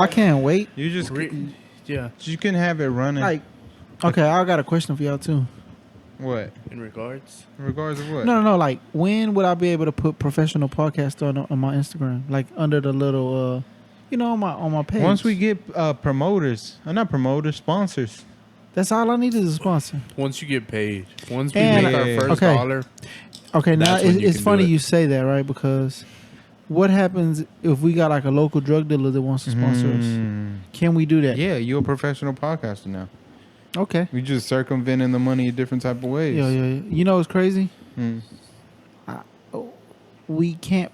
I can't wait. You just Yeah. you can have it running. Like, okay, I got a question for y'all too. What? In regards. In regards to what? No. Like, when would I be able to put professional podcast on my Instagram? Like under the little, on my page. Once we get promoters, not promoters, sponsors. That's all I need is a sponsor. Once you get paid. Once we And- make our first okay. dollar. Okay, now That's when you it's can funny do it. you say that, right? Because what happens if we got like a local drug dealer that wants to sponsor us? Can we do that? Yeah, you're a professional podcaster now. Okay. We just circumventing the money in different type of ways. Yeah. You know what's crazy? Mm. We can't.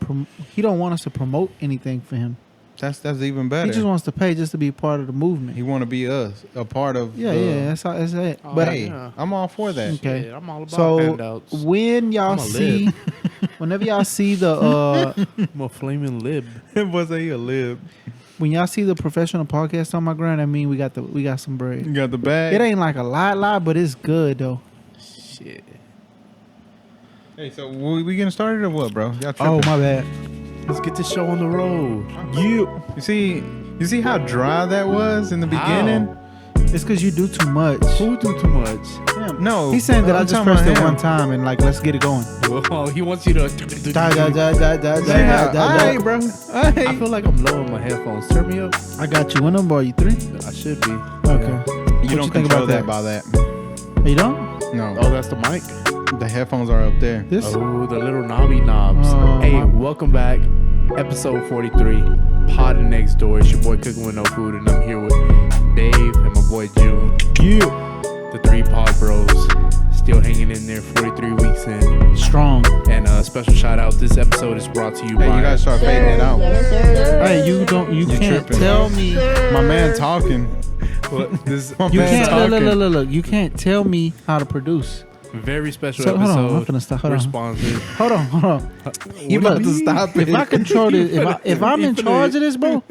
He don't want us to promote anything for him. That's even better. He just wants to pay just to be part of the movement. He want to be us, a part of. Yeah. That's it. Oh, But Hey, yeah. I'm all for that. Okay. Shit, I'm all about so handouts. when y'all I'm a see, lib. whenever y'all see the I'm a flaming lib. It wasn't he a lib. when y'all see the professional podcast on my ground, I mean we got some bread. You got the bag. It ain't like a lot, but it's good though. Shit. Hey, so we getting started or what, bro? Y'all tripping? Oh my bad. Let's get this show on the road. You see how dry that was in the beginning? How? It's because you do too much. Who do too much? Damn. No, He's saying that I I'm just talking pressed about it him. one time and like let's get it going. Well, he wants you to. Da, da, da, da, da, da, Yeah, da, da, all right, da. bro. I feel like I'm low on my headphones. Turn me up. I got you. What number are you? 3? I should be. Okay. You don't control that by that. Oh, you don't? No, Oh, that's the mic. the headphones are up there. This? Oh, the little knobby knobs. Oh, Hey, my- welcome back. Episode 43. Podding Next Door. It's your boy Cooking With No Food, and I'm here with Dave and my boy June. Yeah. The 3 Pod Bros. Still hanging in there 43 weeks in. Strong. And a special shout out. This episode is brought to you Hey, by. you gotta start fading it out. Hey, you can't tripping. tell me. My man talking. My You man can't talking. look. You can't tell me how to produce. Very special So, hold episode. on, I'm finna stop. Hold We're on. sponsored. Hold on. You about to stop it? If I control it, if I'm in charge of this, bro,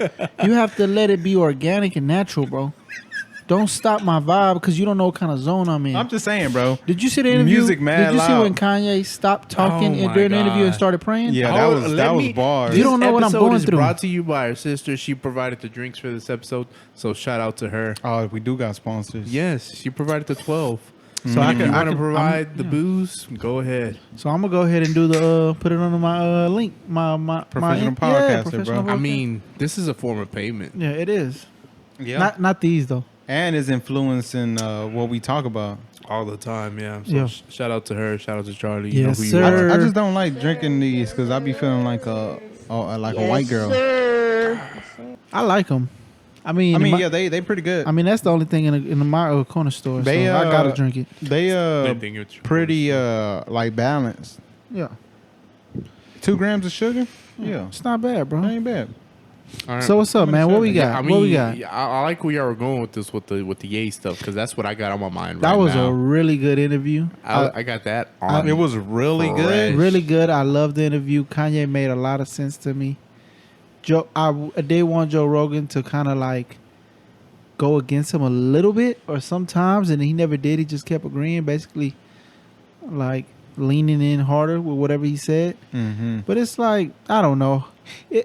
you have to let it be organic and natural, bro. Don't stop my vibe because you don't know what kind of zone I'm in. I'm just saying, bro. Did you see the interview? Music mad Did you see loud. when Kanye stopped talking Oh my during the interview and God. started praying? Yeah, Hold- that let was me- bars. You don't know what I'm This going episode is through. brought to you by our sister. She provided the drinks for this episode, so shout out to her. Oh, we do got sponsors. Yes, she provided the 12. So I If can you want to I'm- provide the yeah. booze, go ahead. So I'm gonna go ahead and do the put it under my link, my Professional my, podcaster, professional bro. I podcast. mean, this is a form of payment. yeah, it is. Yeah. Not these though. And is influencing what we talk about. All the time, yeah. So Yeah. shout out to her. Shout out to Charlie. You Yes, know who sir. you are. I just don't like drinking these because I be feeling like a white girl. I like them. I mean, Yeah, they pretty good. I mean that's the only thing in my corner store. They, so I gotta uh, drink it. They They think it's pretty like balanced. Yeah, 2 grams of sugar. Yeah, it's not bad, bro. that ain't bad. All right. So what's up, man? What we got? Yeah, I mean, what we got? I like where y'all were going with this with the Yay stuff because that's what I got on my mind That right was now. a really good interview. I got that on. It was really Fresh. good. Really good. I love the interview. Kanye made a lot of sense to me. I did want Joe Rogan to kind of like go against him a little bit, or sometimes, and he never did. He just kept agreeing, basically, like leaning in harder with whatever he said. Mm-hmm. But it's like I don't know.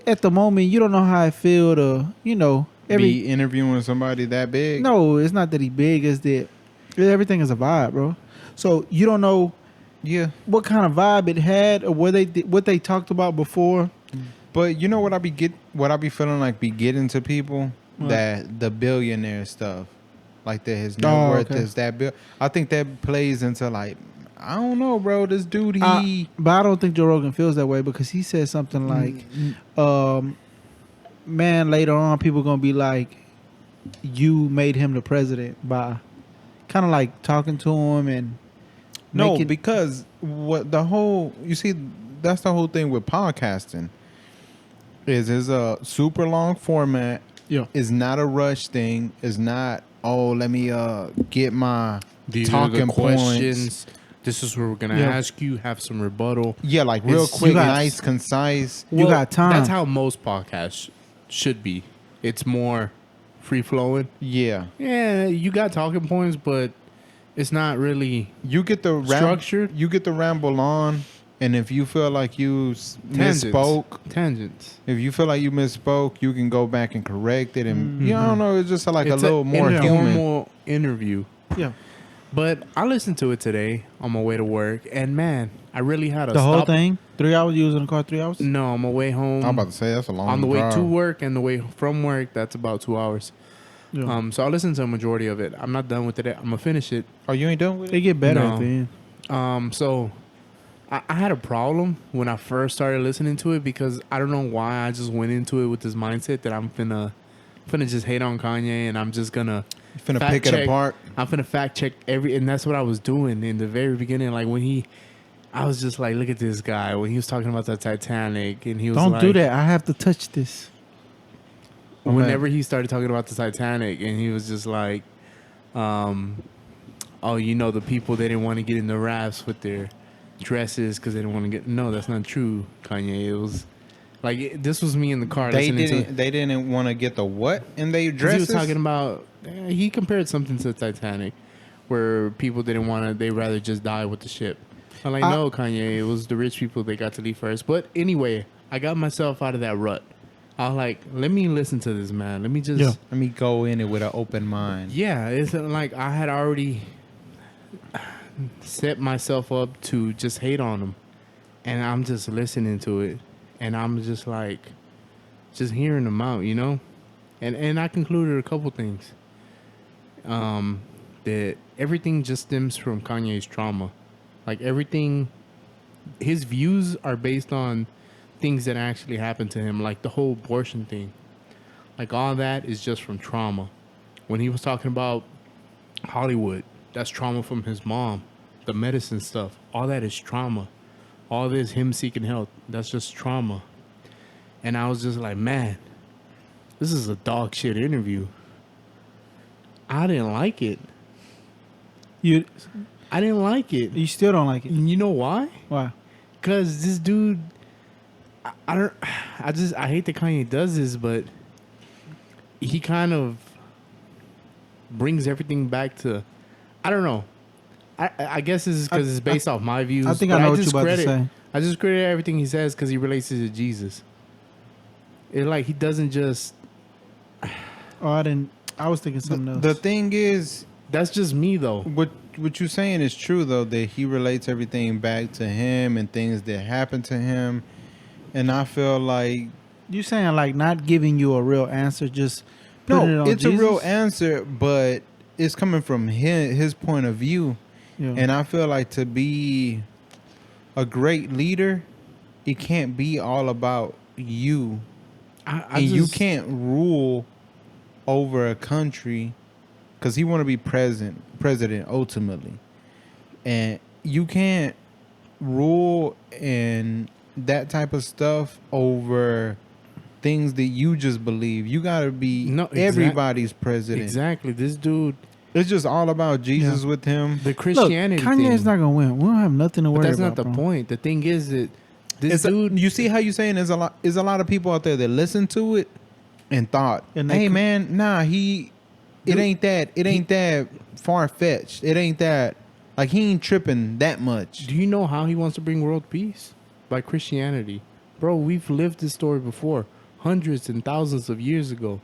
At the moment, you don't know how I feel to, Be interviewing somebody that big. No, it's not that he big. It's that everything is a vibe, bro. So you don't know Yeah, what kind of vibe it had or what they talked about before. but you know what I be feeling like be getting to people What? that the billionaire stuff, like that his net Oh, worth okay. is that bill. I think that plays into like I don't know, bro. This dude But I don't think Joe Rogan feels that way because he said something like, man, later on people gonna be like, you made him the president by kind of like talking to him and No, making- because what the whole you see that's the whole thing with podcasting is a super long format. Yeah. Is not a rush thing. Is not let me get my These talking are the points. questions. This is where we're gonna Yeah. ask you. Have some rebuttal. Yeah, like real It's- quick, you got- nice, concise. You got time. That's how most podcasts should be. It's more free flowing. Yeah, Yeah, you got talking points, but it's not really. you get the Structured? You get the ramble on, And if you feel like you Tangents. misspoke, Tangents. if you feel like you misspoke, you can go back and correct it. And you Mm-hmm. don't know, it's just like It's a little more human. informal interview. Yeah. But I listened to it today on my way to work, and man, I really had to The whole stop. thing? 3 hours? You was in the car 3 hours? No, on my way home. I'm about to say that's a long on the way drive. to work and the way from work, that's about 2 hours. Yeah. So I listened to a majority of it. I'm not done with it. I'm gonna finish it. Oh, you ain't done with They it? get better No. at the end. So I had a problem when I first started listening to it because I don't know why I just went into it with this mindset that I'm finna just hate on Kanye and I'm just gonna You finna fact pick it check. apart. I'm finna fact check and that's what I was doing in the very beginning. Like when I was just like, look at this guy when he was talking about the Titanic and he was Don't like, do that. I have to touch this. whenever he started talking about the Titanic and he was just like, oh, you know, the people, they didn't want to get in the rafts with their dresses because they didn't want to get. No, that's not true, Kanye. It was like this was me in the car They listening to didn't. They didn't want to get the what in their 'cause dresses. he was talking about. He compared something to the Titanic, where people didn't want to. They rather just die with the ship. I'm like, no, Kanye. It was the rich people they got to leave first. But anyway, I got myself out of that rut. I was like, let me listen to this man. Let me just. Yeah. Let me go in it with an open mind. Yeah, it's like I had already set myself up to just hate on him, and I'm just listening to it, and I'm just like, just hearing them out, you know, and I concluded a couple things. That everything just stems from Kanye's trauma, like everything. His views are based on things that actually happened to him, like the whole abortion thing. Like all that is just from trauma. When he was talking about Hollywood, that's trauma from his mom. The medicine stuff, all that is trauma. All this, him seeking help, that's just trauma. And I was just like, man, this is a dog shit interview. I didn't like it. I didn't like it. You still don't like it. And you know why? Why? Because this dude, I hate that Kanye does this, but he kind of brings everything back to, I don't know. I guess this is because it's based off my views. I think but I know what you're about to say. I just credit everything he says because he relates it to Jesus. It's like he doesn't just. Oh, I didn't. I was thinking something else. The thing is, That's just me though. what you're saying is true though, that he relates everything back to him and things that happened to him, and I feel like You saying like not giving you a real answer, just putting it no, on it's Jesus? a real answer, but it's coming from his point of view. Yeah. And I feel like to be a great leader, it can't be all about you. And you can't rule over a country because he want to be president ultimately. And you can't rule and that type of stuff over things that you just believe. You got to be everybody's president. Exactly. This dude, It's just all about Jesus with him. the Christianity Look, Kanye's thing. not gonna win. We don't have nothing to But worry that's about. not the bro. point. The thing is that this Dude, dude. you see how you saying there's a lot of people out there that listen to it and thought, And they hey could- man, nah, it ain't that far fetched. It ain't that like he ain't tripping that much. Do you know how he wants to bring world peace? By Christianity. Bro, we've lived this story before. Hundreds and thousands of years ago.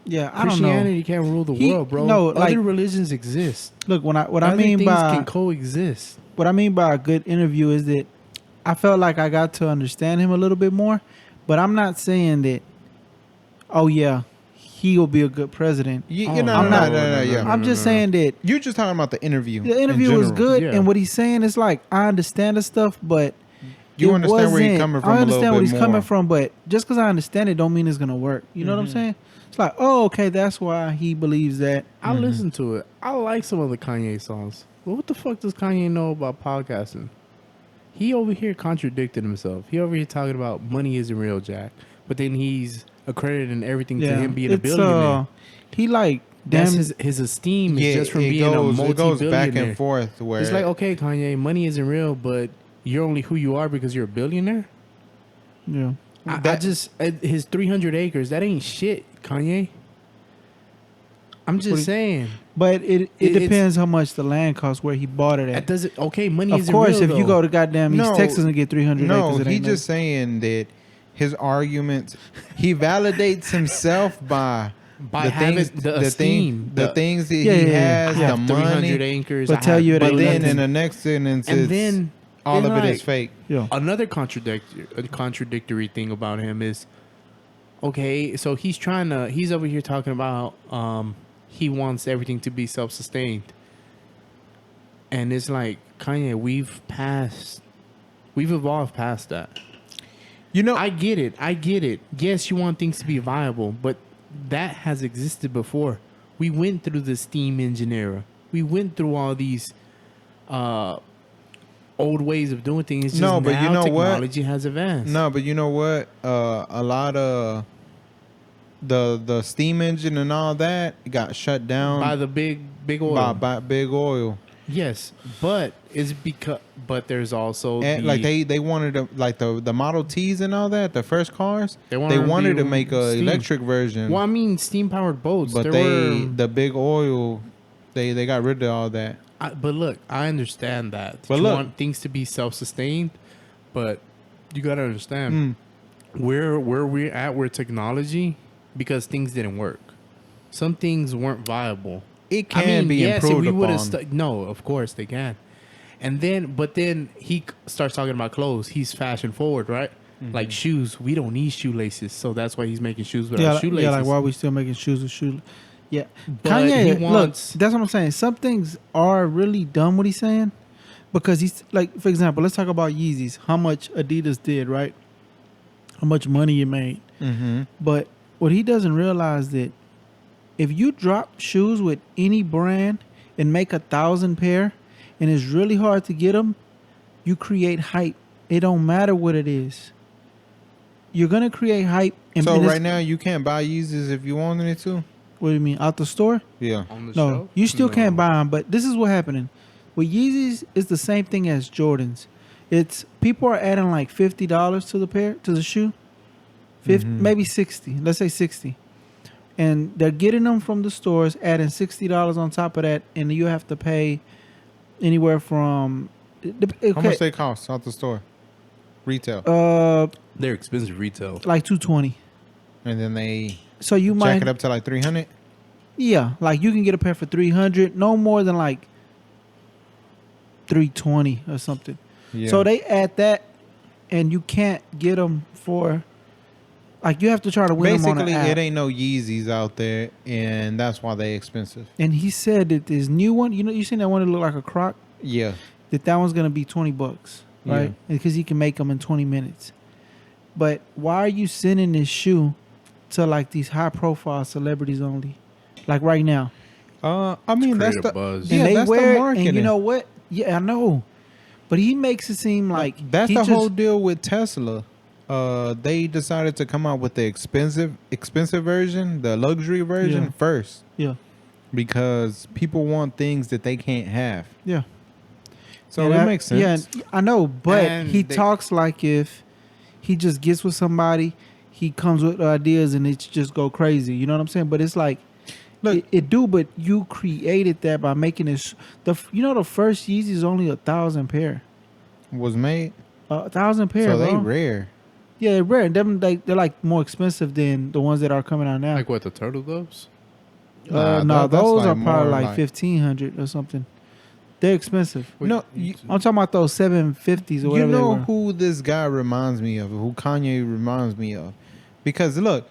Yeah, I don't know. Christianity can't rule the world, bro. No, Other like- religions exist. Look, what I Other mean things by can coexist. what I mean by a good interview is that I felt like I got to understand him a little bit more, but I'm not saying that. Oh yeah, he will be a good president. You, Oh, you know, I'm not- yeah. I'm just saying that You're just talking about the interview. the in interview was general. good, Yeah. and what he's saying is like I understand the stuff, but You it understand where he's wasn't- coming from. I understand a where little he's bit coming more. from, but just because I understand it, don't mean it's gonna work. You know what I'm saying? It's like, oh, okay, that's why he believes that. I listen to it. I like some of the Kanye songs. But what the fuck does Kanye know about podcasting? He over here contradicted himself. He over here talking about money isn't real, Jack. But then he's accrediting everything to him being a billionaire. He like That's damn. his esteem is Yeah, just from it being goes, a it goes multi-billionaire. back and forth. Where It's like, okay, Kanye, money isn't real, but you're only who you are because you're a billionaire. Yeah. I just his 300 acres. That ain't shit, Kanye. I'm just saying. But it It's- depends how much the land costs where he bought it That at. doesn't. Okay, money Of isn't course, real, if you though. go to goddamn East No, Texas and get 300 No, acres, it he ain't just saying that his arguments. He validates himself by by having the esteem, the things that Yeah, he yeah, yeah. has, I have the 300 money. acres. But I tell have you it But ain't then nothing. in the next sentence, and it's then all and of it is like, fake. Yeah. Another contradictory thing about him is, okay, so he's over here talking about he wants everything to be self-sustained, and it's like, Kanye, we've evolved past that. You know, I get it. Yes, you want things to be viable, but that has existed before. We went through the steam engine era. We went through all these old ways of doing things. It's just No, but now you know what? technology has advanced. no, but you know what? A lot of the steam engine and all that got shut down By the big oil. by big oil. Yes, but it's because there's also And like they wanted to, like the Model Ts and all that, the first cars. They They wanted to wanted be to make a steam. electric version, well, I mean, steam powered boats. but there were, the big oil, they got rid of all that. but look, I understand that. But You look- want things to be self sustained, but you gotta understand Mm. where we're at with technology, because things didn't work. Some things weren't viable. It can be yes, improved if we would upon. have no, of course they can. And then he starts talking about clothes. He's fashion forward, right? Mm-hmm. Like shoes, we don't need shoelaces, so that's why he's making shoes without Yeah, like, shoelaces. yeah, like why are we still making shoes with shoes? Yeah, But Kanye. he wants- Look, that's what I'm saying. Some things are really dumb. What he's saying, because he's like, for example, let's talk about Yeezys. How much Adidas did, right? How much money it made. Mm-hmm. But what he doesn't realize that if you drop shoes with any brand and make 1,000 pair, and it's really hard to get them, you create hype. It don't matter what it is. You're gonna create hype. And So and it's- right now you can't buy Yeezys if you wanted it to. what do you mean, out the store? Yeah. on the No, shelf? you still No. can't buy them. But this is what happening with Yeezys. Is the same thing as Jordans. It's people are adding like $50 to the shoe, 50, Mhm. maybe 60. Let's say 60, and they're getting them from the stores, adding $60 on top of that, and you have to pay anywhere from How much they cost out the store, retail, They're expensive retail. like 220. and then they So you jack might it up to like 300. Yeah, like you can get a pair for 300, no more than like 320 or something. Yeah. So they add that, and you can't get them for, like, you have to try to win them on basically an app. it ain't no Yeezys out there, and that's why they expensive. And he said that this new one, you seen that one that look like a croc, Yeah. that one's gonna be $20, right? Yeah. Because he can make them in 20 minutes. But why are you sending this shoe to like these high profile celebrities only, like right now? I mean that's create the a buzz. yeah, And they that's wear the it, marketing. and you know what? Yeah, I know. But he makes it seem like that's he the just- whole deal with Tesla. They decided to come out with the expensive version, the luxury version Yeah. first, Yeah, because people want things that they can't have. yeah. So And it makes sense. Yeah, I know, but And he they- talks like if he just gets with somebody, he comes with ideas and it just go crazy. You know what I'm saying? But it's like, Look- it do. But you created that by making this. The first Yeezy is only 1,000 pair. Was made, 1,000 pair, so they bro. rare. Yeah, they're rare. They're like more expensive than the ones that are coming out now. Like what, the turtle doves? Nah, No, that's those like are probably more like like- 1,500 or something. They're expensive. No, you, I'm talking about those 750s or you whatever. know they were. who this guy reminds me of, who Kanye reminds me of, because look,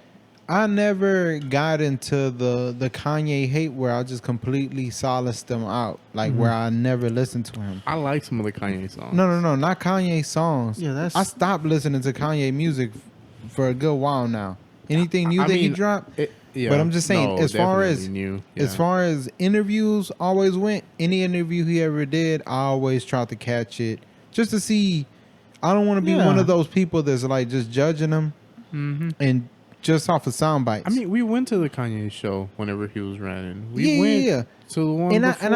I never got into the Kanye hate where I just completely solaced them out, like Mm-hmm. where I never listened to him. I like some of the Kanye songs. No, not Kanye songs. Yeah, that's- I stopped listening to Kanye music for a good while now. Anything new I that he mean, dropped. Yeah, But I'm just saying, no, as far as definitely new. as Yeah. far as interviews always went, any interview he ever did, I always tried to catch it just to see. I don't want to be Yeah. one of those people that's like just judging him and just off of sound bites. I mean, we went to the Kanye show whenever he was running. We Yeah, went yeah. to the one and before.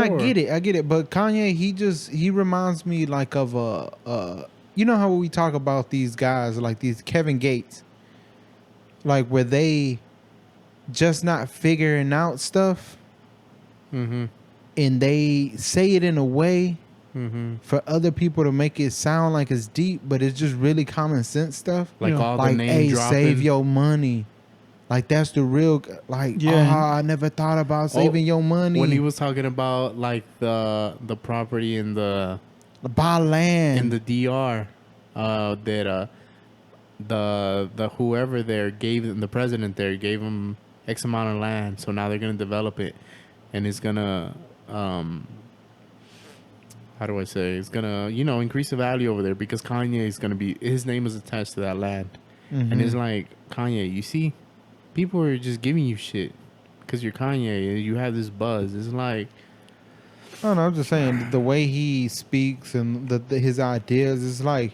I get it. But Kanye, he reminds me like of you know how we talk about these guys like these Kevin Gates, like where they just not figuring out stuff. Mm-hmm. and they say it in a way Mm-hmm. for other people to make it sound like it's deep, but it's just really common sense stuff. Like Yeah. all the Like, name hey, dropping. save your money. Like, that's the real, like, Yeah. I never thought about saving your money. When he was talking about like the property in the Buy land. DR, that the whoever there gave the president there gave him X amount of land, so now they're gonna develop it, and it's gonna how do I say? It's gonna increase the value over there because Kanye is gonna be his name is attached to that land, and it's like Kanye. You see, people are just giving you shit because you're Kanye and you have this buzz. It's like I don't know, I'm just saying the way he speaks and his ideas is like,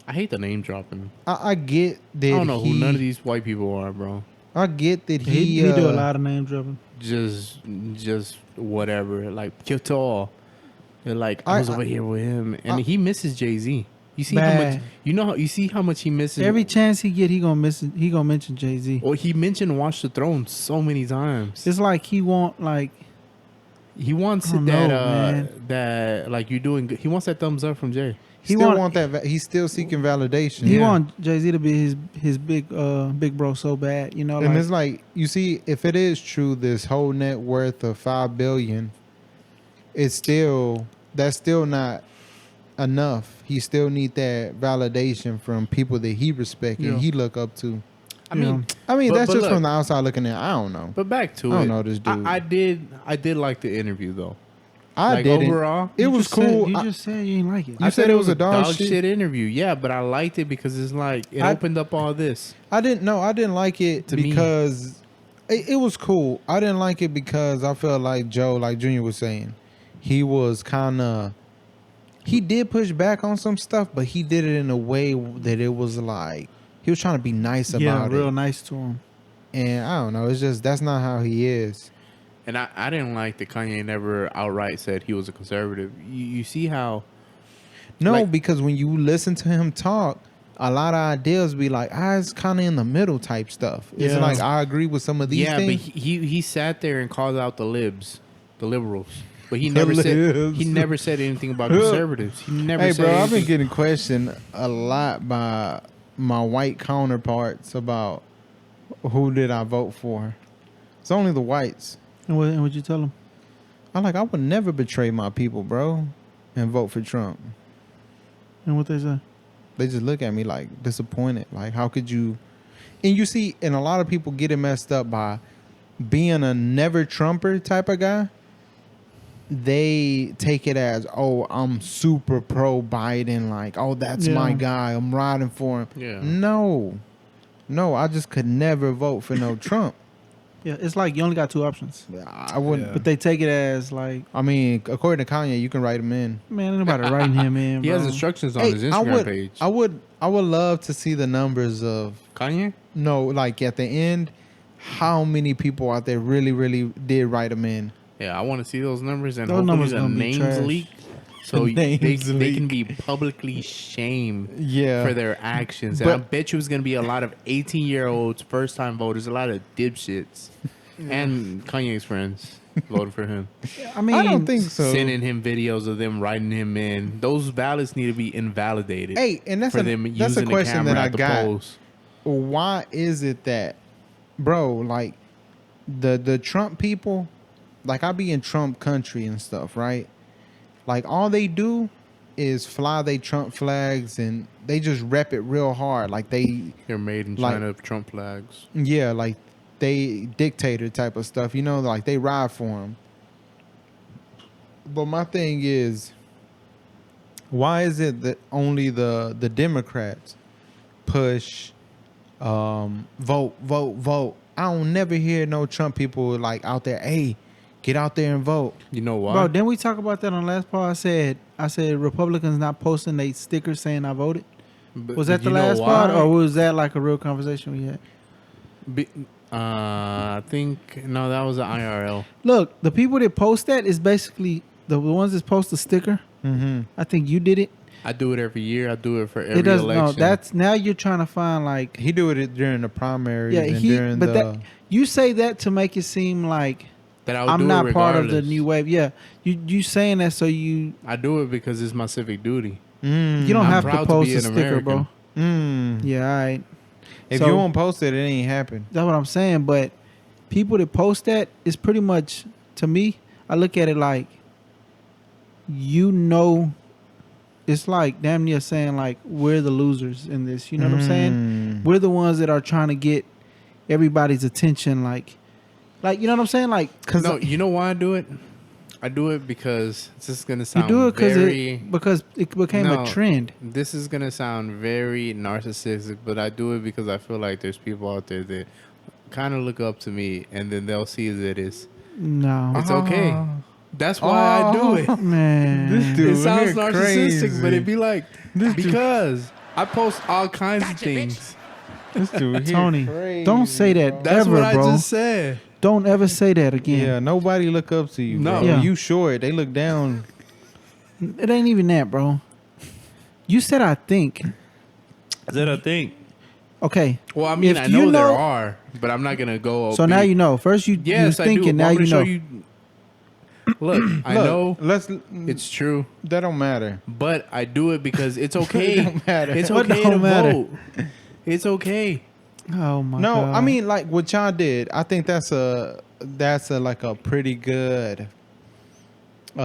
I hate the name dropping. I get that I don't know who none of these white people are, bro. I get that He do a lot of name dropping. Just whatever. Like Kyoto. They're like I was over here with him, and he misses Jay-Z. You see how much you see how much he misses. Every chance he get, he gonna mention Jay-Z. Well, he mentioned Watch the Throne so many times. It's like he wants that like you're doing good. He wants that thumbs up from Jay. He still want that. He's still seeking validation. He want Jay-Z to be his big bro so bad, you know. And it's like, you see, if it is true, this whole net worth of $5 billion, that's still not enough. He still need that validation from people that he respect and he look up to. I mean, that's just from the outside looking in. I don't know. But back to it. I don't know this dude. I did like the interview though. I didn't. Overall, it was cool. You just said you didn't like it. You said it was a dog shit interview. Yeah, but I liked it because it's like it opened up all this. I didn't like it because it was cool. I didn't like it because I felt like Joe, like Junior was saying, he was kind of, he did push back on some stuff, but he did it in a way that it was like he was trying to be nice about it. Yeah, real nice to him. And I don't know. It's just that's not how he is. And I didn't like that Kanye never outright said he was a conservative. You see how? No, because when you listen to him talk, a lot of ideas be like, it's kind of in the middle type stuff. It's like, I agree with some of these things. Yeah, but he sat there and called out the libs, the liberals. But he never said anything about conservatives. He never Hey, said bro, anything. I've been getting questioned a lot by my white counterparts about who did I vote for. It's only the whites. And what'd you tell him? I would never betray my people, bro, and vote for Trump. And what they say? They just look at me like disappointed. Like, how could you? And you see, and a lot of people get it messed up by being a never Trumper type of guy. They take it as, oh, I'm super pro Biden. Like, oh, that's my guy. I'm riding for him. Yeah. No, I just could never vote for no Trump. Yeah, it's like you only got two options. I wouldn't. But they take it as like, I mean, according to Kanye, you can write him in. man, ain't nobody writing him in. He bro. has instructions on his Instagram page. I would love to see the numbers of Kanye? No, like at the end, how many people out there really, really did write him in? Yeah, I want to see those numbers and Those hopefully numbers the gonna be names trash. leak. So Names they can leak. be publicly shamed Yeah. for their actions. And But- I bet you it's going to be a lot of 18-year-olds, first-time voters, a lot of dipshits. And Kanye's friends voted for him. I mean, I don't think so. Sending him videos of them writing him in. Those ballots need to be invalidated. Hey, and that's for a them that's a using the question camera that I at the got. polls. Why is it that, bro? Like the Trump people, like I be in Trump country and stuff, right? Like all they do is fly they Trump flags and they just rep it real hard. Like They're made in like- China of Trump flags. yeah, like they dictator type of stuff, you know, like they ride for him. But my thing is, why is it that only the Democrats push vote? I don't never hear no Trump people like out there, hey, get out there and vote. You know why? bro, didn't we talk about that on the last part? I said Republicans not posting they stickers saying I voted. But Was that the you know last why? part, or was that like a real conversation we had? I think no, that was an IRL. Look, the people that post that is basically the ones that post the sticker. Mm-hmm. I think you did it. I do it every year. I do it for every It doesn't. No, election. that's now you're trying to find like. He do it during the primaries Yeah, and during but the. you say that to make it seem like that I would I'm do not it part of the regardless. new wave. Yeah, you saying that so you I do it because it's my civic duty. you don't I'm have to proud to post be a an sticker, bro. American. Yeah, all right. If So you won't post it, it ain't happen. that's what I'm saying. But people that post that is pretty much, to me, I look at it like, you know, it's like damn near saying like we're the losers in this. You know what I'm saying? We're the ones that are trying to get everybody's attention. Like you know what I'm saying? Like, No, you know why I do it? I do it because this is gonna you sound do it very. because it became a No, trend. This is gonna sound very narcissistic, but I do it because I feel like there's people out there that kind of look up to me, and then they'll see that No, it's okay. That's why I do it. man. This dude It sounds here narcissistic, crazy. but it'd be like This dude- because I post all kinds of things. This dude here Tony, crazy, don't say that bro. That's ever, what I bro. just said. Don't ever say that again. Yeah, nobody look up to you, No. bro. Yeah. You short. They look down. It ain't even that, bro. You said I think. Is that a thing? Okay. Well, I mean, If I you know there know- are, but I'm not gonna go. So now you know. First you Yes, was I thinking, do. now I'm gonna you show know. you. Look, I Look, know Let's. it's true, That don't matter. but I do it because it's okay. don't matter. It's What okay don't to matter? vote. It's okay. Oh my No, god. I mean like what y'all did. I think that's a like a pretty good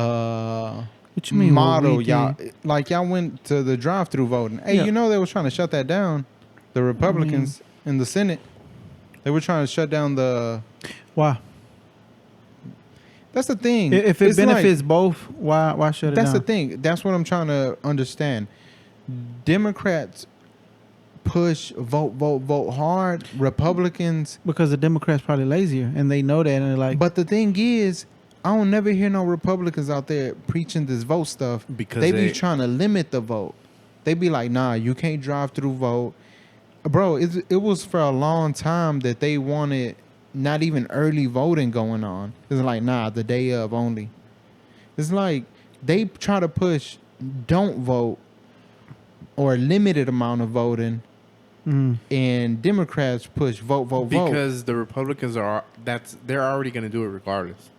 what you mean what model. we Y'all did? like y'all went to the drive-through voting. Hey, Yeah. you know they was trying to shut that down. The Republicans in the Senate, they were trying to shut down the. Why? That's the thing. If it It's like- benefits both, why shut it that's down? the thing. That's what I'm trying to understand. Democrats push vote hard. Republicans. Because the Democrats probably lazier and they know that and they're like, But the thing is, I don't never hear no Republicans out there preaching this vote stuff Because they be they- trying to limit the vote. They be like, nah, you can't drive through vote. Bro, it was for a long time that they wanted not even early voting going on. It's like, nah, the day of only. It's like they try to push don't vote or a limited amount of voting, and Democrats push vote. Because the Republicans they're already gonna do it regardless.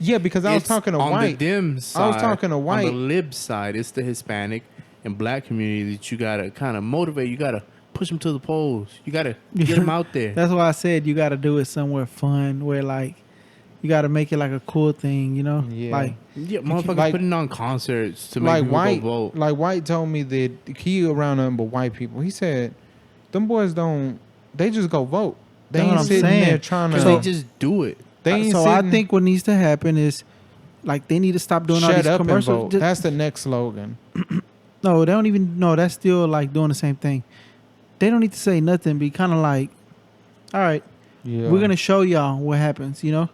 Yeah, because I was It's talking to on White. the Dem side. I was talking to On White. the lib side, it's the Hispanic and Black community that you gotta kind of motivate. You gotta push them to the polls. You gotta get them out there. that's why I said you got to do it somewhere fun where like you got to make it like a cool thing, you know? Yeah. Like Yeah, motherfuckers like- putting on concerts to make Like people White, go vote. like White told me that he around nothing but white people. He said, "Them boys don't. They just go vote. They That's ain't what I'm sitting saying. there trying to. Because they just do it. they ain't so sitting, I think what needs to happen is like they need to stop doing all shut these up and commercials. vote. Just- That's the next slogan. no, they don't even no, that's still like doing the same thing. They don't need to say nothing, be kind of like, all right, Yeah, we're going to show y'all what happens, you know?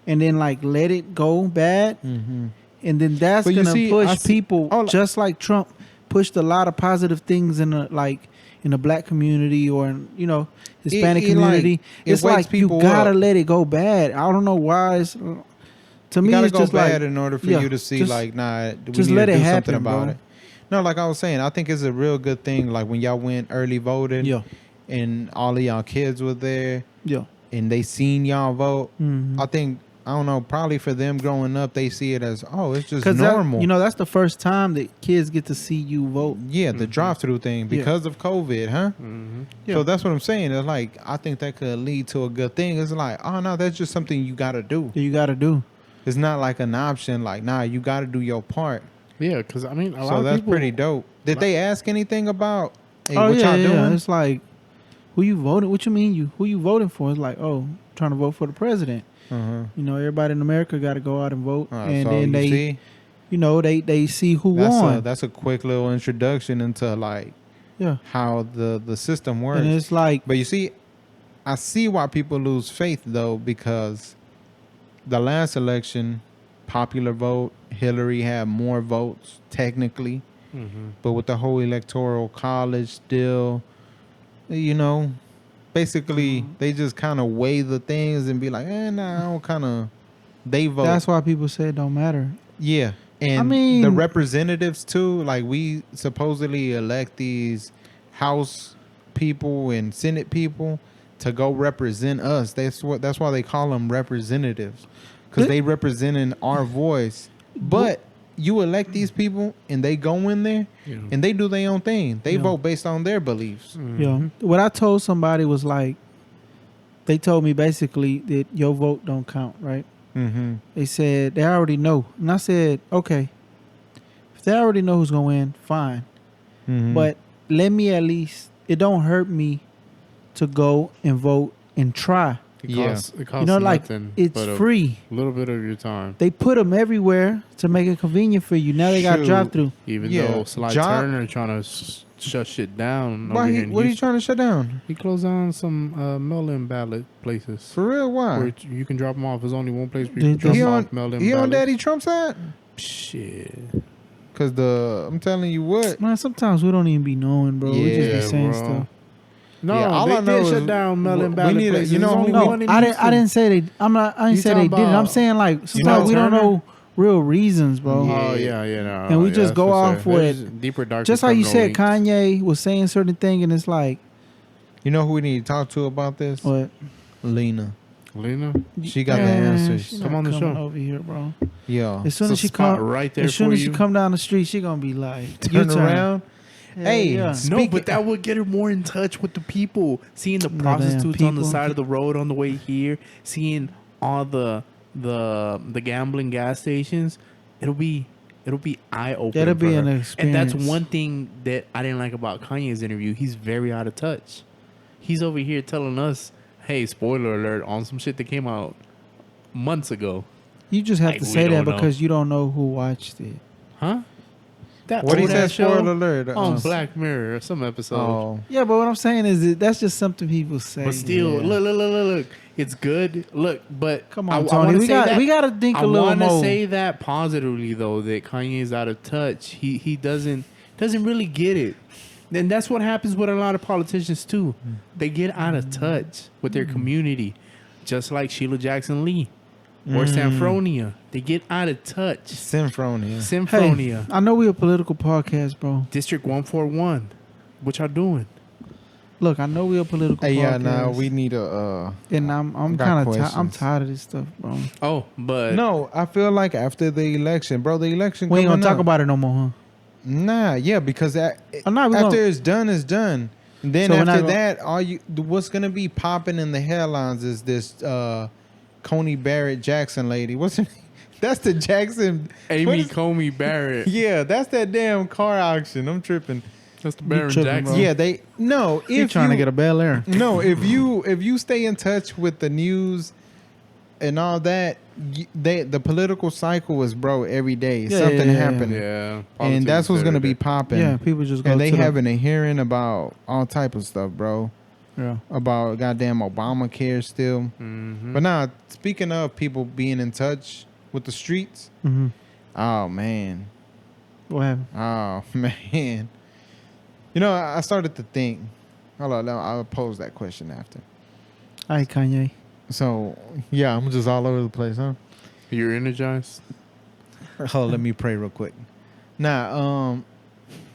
And then like let it go bad. Mm-hmm. And then that's But you going see, to I push see- people oh, just like Trump pushed a lot of positive things in the like in the black community or in, you know, Hispanic it, like, community. it It's wakes like you people got to up. let it go bad. I don't know why it's to You me gotta it's go just bad like in order for yeah, you to see just- like, nah, we just need let to it do happen, something about bro. it. No, like I was saying, I think it's a real good thing. Like when y'all went early voting, Yeah. and all of y'all kids were there, Yeah. and they seen y'all vote. Mhm. I think I don't know. Probably for them growing up, they see it as it's just Cuz normal. you know that's the first time that kids get to see you vote. Yeah, the drive-through thing because of COVID, huh? Yeah. So that's what I'm saying. It's like I think that could lead to a good thing. It's like, oh no, that's just something you got to do. That you got to do. It's not like an option. Like, nah, you got to do your part. Yeah, because I mean, a lot So of that's people, pretty dope. Did they ask anything about hey, Oh what yeah, y'all yeah. doing? It's like who you voting? What you mean who you voting for? It's like, oh, trying to vote for the president. Uh-huh. You know, everybody in America got to go out and vote, and so then you they, see, you know, they see who won. that's a quick little introduction into like Yeah, how the system works. and it's like, But you see, I see why people lose faith though, because the last election, popular vote, Hillary had more votes technically, but with the whole electoral college still, you know, basically they just kind of weigh the things and be like, nah, I don't kind of. They vote. that's why people say it don't matter. Yeah. And I mean- the representatives too, like we supposedly elect these House people and Senate people. to go represent us. That's why they call them representatives, because they representing our voice. But you elect these people and they go in there and they do their own thing. They vote based on their beliefs. Yeah. What I told somebody was like, they told me basically that your vote don't count, right? Mm-hmm. They said they already know. And I said, okay, if they already know who's going to win, fine. Mm-hmm. But let me at least, it don't hurt me to go and vote and try. It costs You know, like, nothing it's but free. a little bit of your time. They put them everywhere to make it convenient for you. Now they got Shoot. drive-through. Even though Sly Turner trying to shut shit down. Why over here in what are you Houston. trying to shut down? He closed down some mail-in ballot places. For real? Why? Where you can drop them off. There's only one place where He you can drop on- off mail-in He on ballots. Daddy Trump's side? Shit. Because I'm telling you what. Man, sometimes we don't even be knowing, bro. we just Yeah, be saying bro. stuff. No, Yeah, all they I know did is shut down mail-in we ballot need a- places. you know There's who- only No, one in I Houston. didn't say they. I didn't You say they talking did it. I'm about- saying like sometimes we don't Turner? know real reasons, bro. Oh yeah, no. And we yeah, just that's go for off sure. with- There's deeper, darker Just how you said, criminal links. Kanye was saying certain thing, and it's like, You know who we need to talk to about this? what? Lena. Lena, She got the Man, answers. she Come not on the coming show. over here, bro. Yeah. As soon It's as a she spot come, right there as soon for as she you. come down the street, she gonna be like, Turn U-turn. around. Hell Hey, yeah. No, Speaking- but that would get her more in touch with the people. Seeing the damn prostitutes on the people. side of the road on the way here, seeing all the gambling gas stations, it'll be eye opening. That'll be an And that's experience. one thing that I didn't like about Kanye's interview. He's very out of touch. He's over here telling us, "Hey, spoiler alert!" on some shit that came out months ago. You just have Like, to we say that don't know. because you don't know who watched it. Huh? That What he old said, ass show spoiler alert. on Black Mirror, some episode. Oh. Yeah, but what I'm saying is that that's just something people say. But still, Yeah. look. It's good. Look, but Come I on, wanna Tony. We say got that- we got to think I a little want to more. say that positively though, that Kanye's out of touch. He doesn't really get it. And that's what happens with a lot of politicians too. They get out of touch with their community, just like Sheila Jackson Lee or Sanfronia. They get out of touch. Symphonia. Symphonia, I know we're a political podcast, bro. District 141. What y'all doing? Look, I know we're a political Hey, podcast. yeah, nah, we need a. and I'm got kind of I'm questions. tired of this stuff, bro. Oh, but No, I feel like after the election, bro, the election. We ain't gonna coming talk up. about it no more, huh? Nah, yeah, because that, Oh, nah, we after gonna- it's done, it's done. And then So we're not after gonna- that, what's gonna be popping in the headlines is this Coney Barrett Jackson lady. What's her name? That's the Jackson. what Amy is- Comey Barrett. Yeah, that's that damn car auction. I'm tripping. That's the Baron tripping, Jackson. bro. Yeah, they no. He If trying to you- get a Bel Air. No, if you stay in touch with the news and all that, the political cycle is every day. Yeah, Something yeah, yeah. happening. Yeah, And that's what's gonna be every day. popping. Yeah, people just go And they to the- having a hearing about all type of stuff, bro. Yeah. About goddamn Obamacare still. Mhm. But now, speaking of people being in touch with the streets, Mm-hmm. oh man, What happened? oh man. You know, I started to think. Hold on, I'll pose that question after. All right, Kanye. So yeah, I'm just all over the place, huh? You're energized. Hold, let me pray real quick. Now,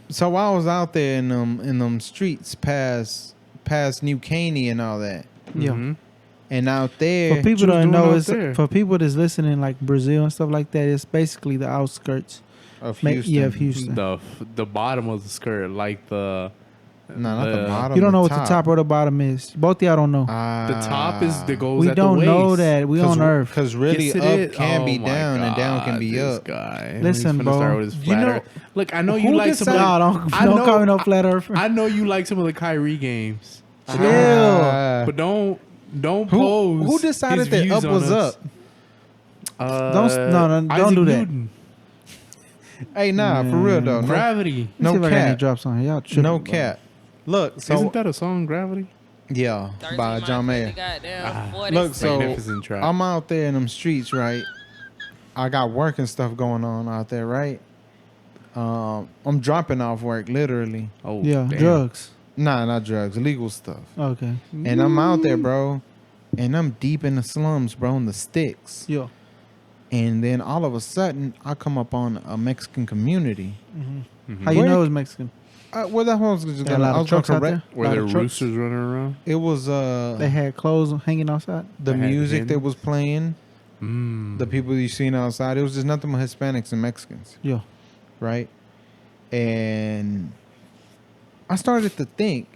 so I was out there in them streets past New Caney and all that, Yeah. Mhm. and out there, For people What you was that doing know, out it's there? for people that's listening, like Brazil and stuff like that. It's basically the outskirts. of Houston. Yeah, of Houston. The bottom of the skirt, like the No, not the bottom. You don't know what the top or the bottom is. Both of y'all don't know. the top is that goes We at don't the waist. know that. We on Earth. Because really, Yes, it up is. can Oh be my down and down can God, be this up. Guy. Listen, He's finna bro. Start with his You flat know- earth. Look, I know you Who like some. Of decided- the, Nah, I don't know- call me no flat earther. I know you like some of the Kyrie games, Ah. but don't pose. Who decided his that views up on was us. up? Don't Isaac do that. Newton. Hey, nah, for real though. No, Gravity. no See if I got any cap. drops on here. Y'all tripping, No bro. cap. Look, so Isn't that a song, Gravity? yeah, by John Mayer. Look, so Magnificent track. I'm out there in them streets, right? I got work and stuff going on out there, right? I'm dropping off work, literally. Oh, Yeah, damn. drugs. Nah, not drugs, legal stuff. Okay. And I'm out there, bro, and I'm deep in the slums, bro, in the sticks. Yeah. And then all of a sudden, I come up on a Mexican community. How you Where- know it's Mexican? Well, that's what I was just Got a gonna. lot I of was gonna trucks out correct. there. Were Lot there of trucks. roosters running around? It was They had clothes hanging outside. the They had music that hens? was playing, the people you seen outside. It was just nothing but Hispanics and Mexicans, Yeah. right? And I started to think,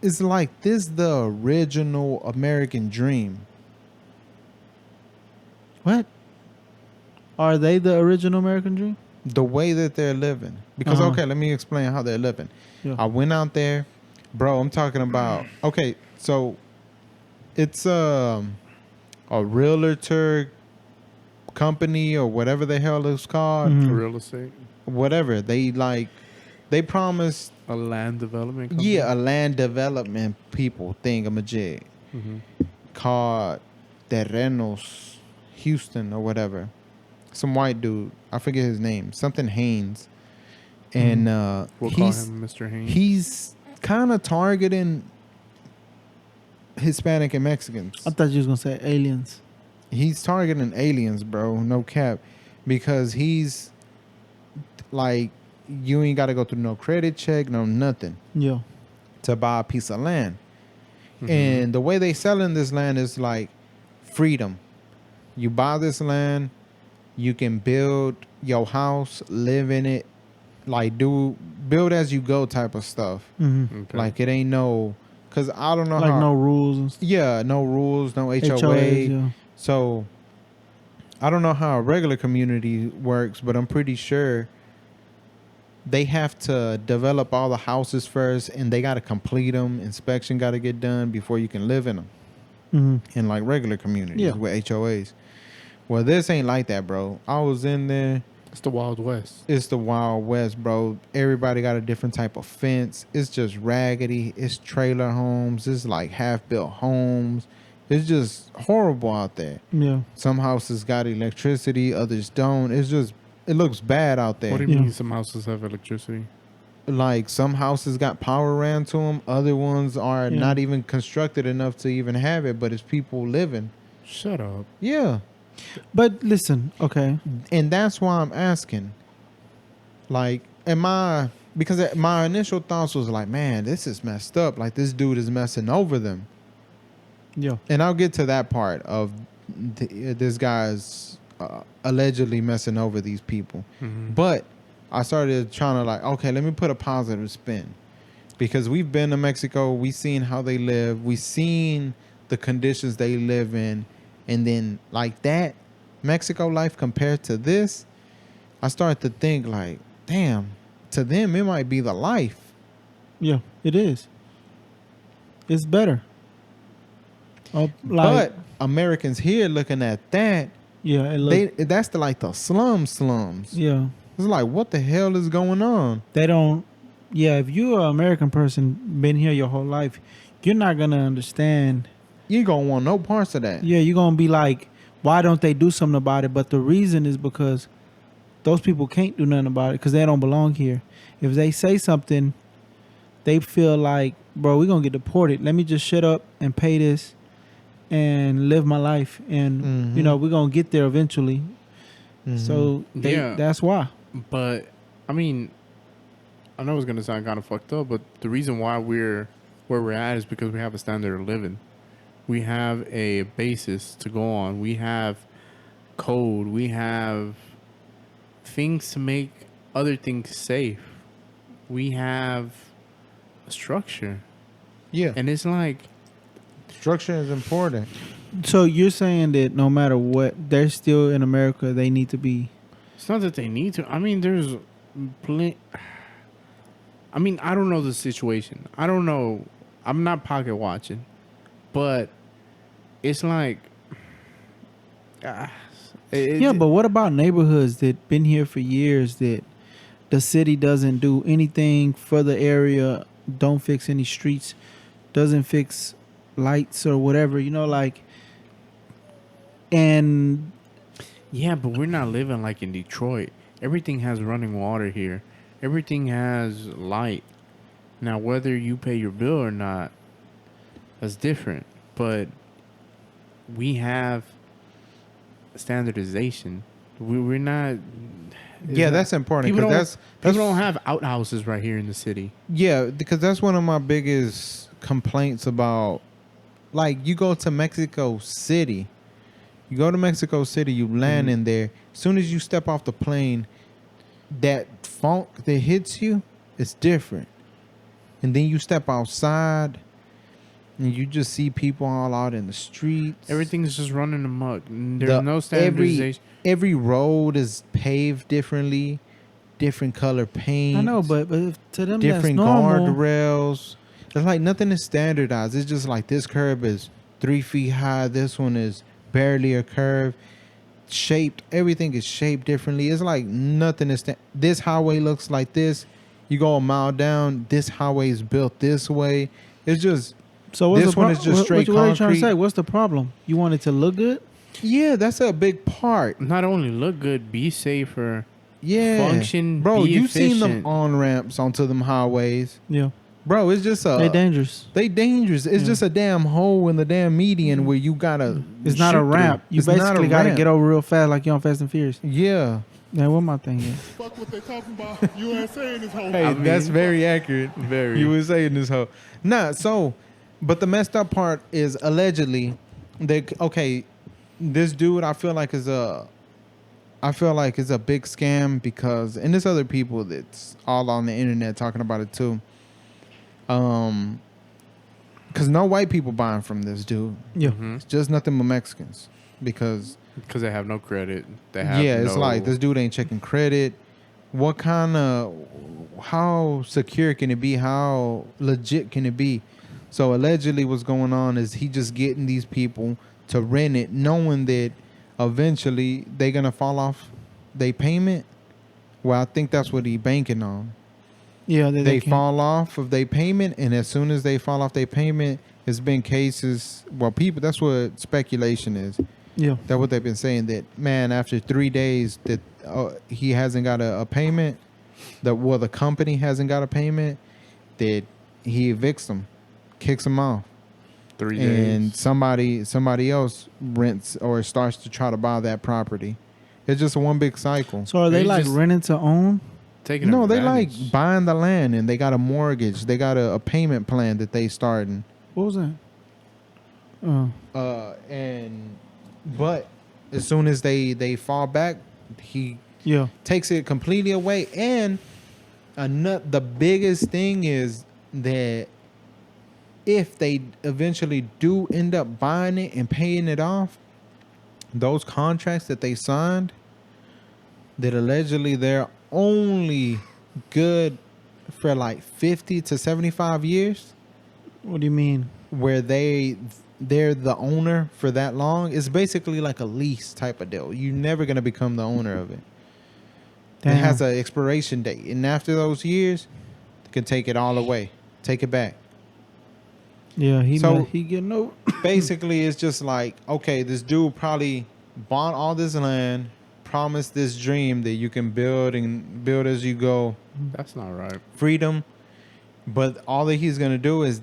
it's like this the original American dream. What? Are they the original American dream? The way that they're living. Because Uh-huh. okay, let me explain how they're living. Yeah. I went out there, bro. I'm talking about okay. So it's a realtor company or whatever the hell it's called. Mhm. Real estate, Whatever they promised. a land development company. Yeah, a land development people thingamajig Mm-hmm. called Terrenos, Houston or whatever. Some white dude, I forget his name, something Haynes, and We'll call him Mr. Haynes. he's kind of targeting Hispanic and Mexicans. I thought you was gonna say aliens. He's targeting aliens, bro. No cap, because he's like, you ain't got to go through no credit check, no nothing Yeah. to buy a piece of land. Mhm. And the way they selling this land is like freedom. You buy this land, you can build your house, live in it, like build as you go type of stuff. Mm-hmm. Okay. Like it ain't no, cause I don't know Like how. no rules and stuff. Yeah, no rules, no HOA. HOAs, yeah. So I don't know how a regular community works, but I'm pretty sure they have to develop all the houses first, and they got to complete them. Inspection got to get done before you can live in them. Mm-hmm. In like regular communities Yeah. with HOAs. Well, this ain't like that, bro. I was in there. It's the Wild West. It's the Wild West, bro. Everybody got a different type of fence. It's just raggedy. It's trailer homes. It's like half-built homes. It's just horrible out there. Yeah. Some houses got electricity, others don't. It looks bad out there. What do you Yeah. mean some houses have electricity? Like some houses got power ran to them. Other ones are Yeah. not even constructed enough to even have it, but it's people living. Shut up. Yeah. But listen, okay. And that's why I'm asking. Like, because my initial thoughts was like, man, this is messed up. Like, this dude is messing over them. Yeah. And I'll get to that part of this guy's allegedly messing over these people. Mm-hmm. But I started trying to like, okay, let me put a positive spin. Because we've been to Mexico. We've seen how they live. We've seen the conditions they live in. And then like that Mexico life compared to this, I started to think like, damn, to them it might be the life. Yeah. It is. It's better. But Americans here looking at that, yeah, it that's the like the slums. yeah. It's like, what the hell is going on? They don't. Yeah, if you're an American person, been here your whole life, you're not gonna understand. You ain't gonna want no parts of that. Yeah, you're gonna be like, why don't they do something about it? But the reason is because those people can't do nothing about it because they don't belong here. If they say something, they feel like, bro, we're gonna get deported. Let me just shut up and pay this and live my life, and you know we're gonna get there eventually. So that's why. But I mean, I know it's gonna sound kind of fucked up, but the reason why we're where we're at is because we have a standard of living. We have a basis to go on. We have code. We have things to make other things safe. We have a structure. Yeah. And it's like, Structure is important. So you're saying that no matter what, they're still in America. They need to be. it's not that they need to. I mean, there's I mean, I don't know the situation. I don't know. I'm not pocket watching. But it's like... Yeah, but what about neighborhoods that been here for years that the city doesn't do anything for the area, don't fix any streets, doesn't fix lights or whatever, you know, like, and Yeah, but we're not living like in Detroit. Everything has running water here. Everything has light. Now, whether you pay your bill or not, that's different. But we have standardization. We're not. Yeah, that's important People because don't. that's People don't have outhouses right here in the city. yeah, because that's one of my biggest complaints about. Like, you go to Mexico City, you land in there. As soon as you step off the plane, that funk that hits you is different. And then you step outside, and you just see people all out in the streets. Everything's just running amok. There's no standardization. Every road is paved differently, different color paint. I know, but if to them different that's normal. guardrails. It's like nothing is standardized. It's just like this curb is 3 feet high. This one is barely a curve. Shaped, everything is shaped differently. It's like nothing is. This highway looks like this. You go a mile down. This highway is built this way. It's just. So what's this the one is just straight what are you trying to concrete. say? What's the problem? You want it to look good? Yeah, that's a big part. Not only look good, be safer. Yeah, Function, bro. be You seen them efficient. on ramps onto them highways, Yeah, bro. It's just a. they dangerous. They dangerous. It's just a damn hole in the damn median where you gotta. It's not a shoot through. ramp. You It's not a basically got to ramp. get over real fast, like you on Fast and Furious. Yeah. Yeah, what my thing is. Fuck what they talking about. You ain't saying this whole. Hey, that's very accurate. Very. You were saying this whole. Nah, so, but the messed up part is allegedly, this dude I feel like is a big scam because, and there's other people that's all on the internet talking about it too. Because no white people buying from this dude. Yeah. It's just nothing but Mexicans. Because they have no credit. They have it's like this dude ain't checking credit. What kind of, how secure can it be? How legit can it be? So allegedly what's going on is he just getting these people to rent it, knowing that eventually they're going to fall off their payment. Well, I think that's what he banking on. Yeah, They can. fall off of their payment, and as soon as they fall off their payment, it's been cases, that's what speculation is. Yeah. That's what they've been saying, that, man, after 3 days that he hasn't got a payment, the company hasn't got a payment, that he evicts them, kicks them off. 3 days. And somebody else rents or starts to try to buy that property. It's just one big cycle. So are they They like just- renting to own? Taking No, they like advantage. buying the land, and they got a mortgage. They got a payment plan that they starting. What was that? But as soon as they fall back, he Yeah. takes it completely away. And the biggest thing is that if they eventually do end up buying it and paying it off, those contracts that they signed, that allegedly they're only good for like 50 to 75 years, What do you mean? where they're the owner for that long. It's basically like a lease type of deal. You're never going to become the owner of it. It Damn. has an expiration date, and after those years, they can take it all away, take it back. Yeah, he getting over. Basically, it's just like, okay, this dude probably bought all this land, promised this dream that you can build and build as you go, That's not right. freedom. But all that he's gonna do is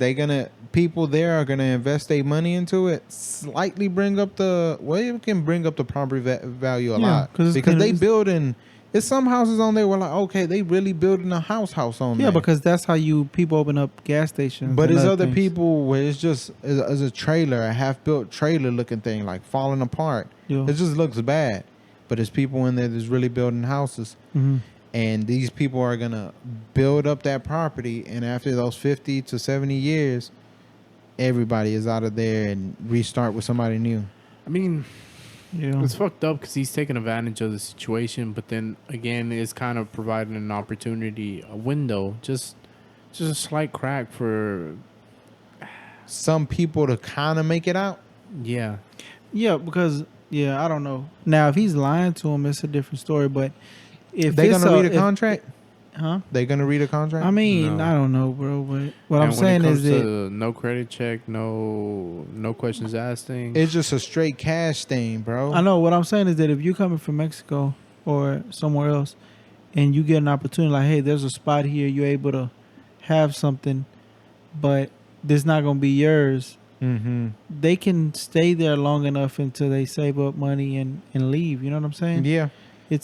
people there are gonna invest their money into it, slightly bring up it can bring up the property value a Yeah, lot 'cause it's because gonna- they building. It's some houses on there where like, okay, they really building a house on there. Yeah, because that's how people open up gas stations. But and there's other things. people where it's just as a trailer, a half-built trailer looking thing, like falling apart. Yeah. It just looks bad. But there's people in there that's really building houses. Mhm. And these people are going to build up that property. And after those 50 to 70 years, everybody is out of there and restart with somebody new. I mean, Yeah. it's fucked up because he's taking advantage of the situation, but then again, it's kind of providing an opportunity, a window, just a slight crack for, Some people to kind of make it out. yeah. Yeah, because I don't know. Now, if he's lying to him, it's a different story. But if They're it's going to read a if- contract? huh? They're going to read a contract? I mean, No. I don't know, bro. But what I'm And when saying it is comes that to no credit check, no questions asked thing. It's just a straight cash thing, bro. I know what I'm saying is that if you're coming from Mexico or somewhere else, and you get an opportunity, like, hey, there's a spot here, you're able to have something, but this not gonna be yours. Mm-hmm. they can stay there long enough until they save up money and leave. You know what I'm saying? Yeah. It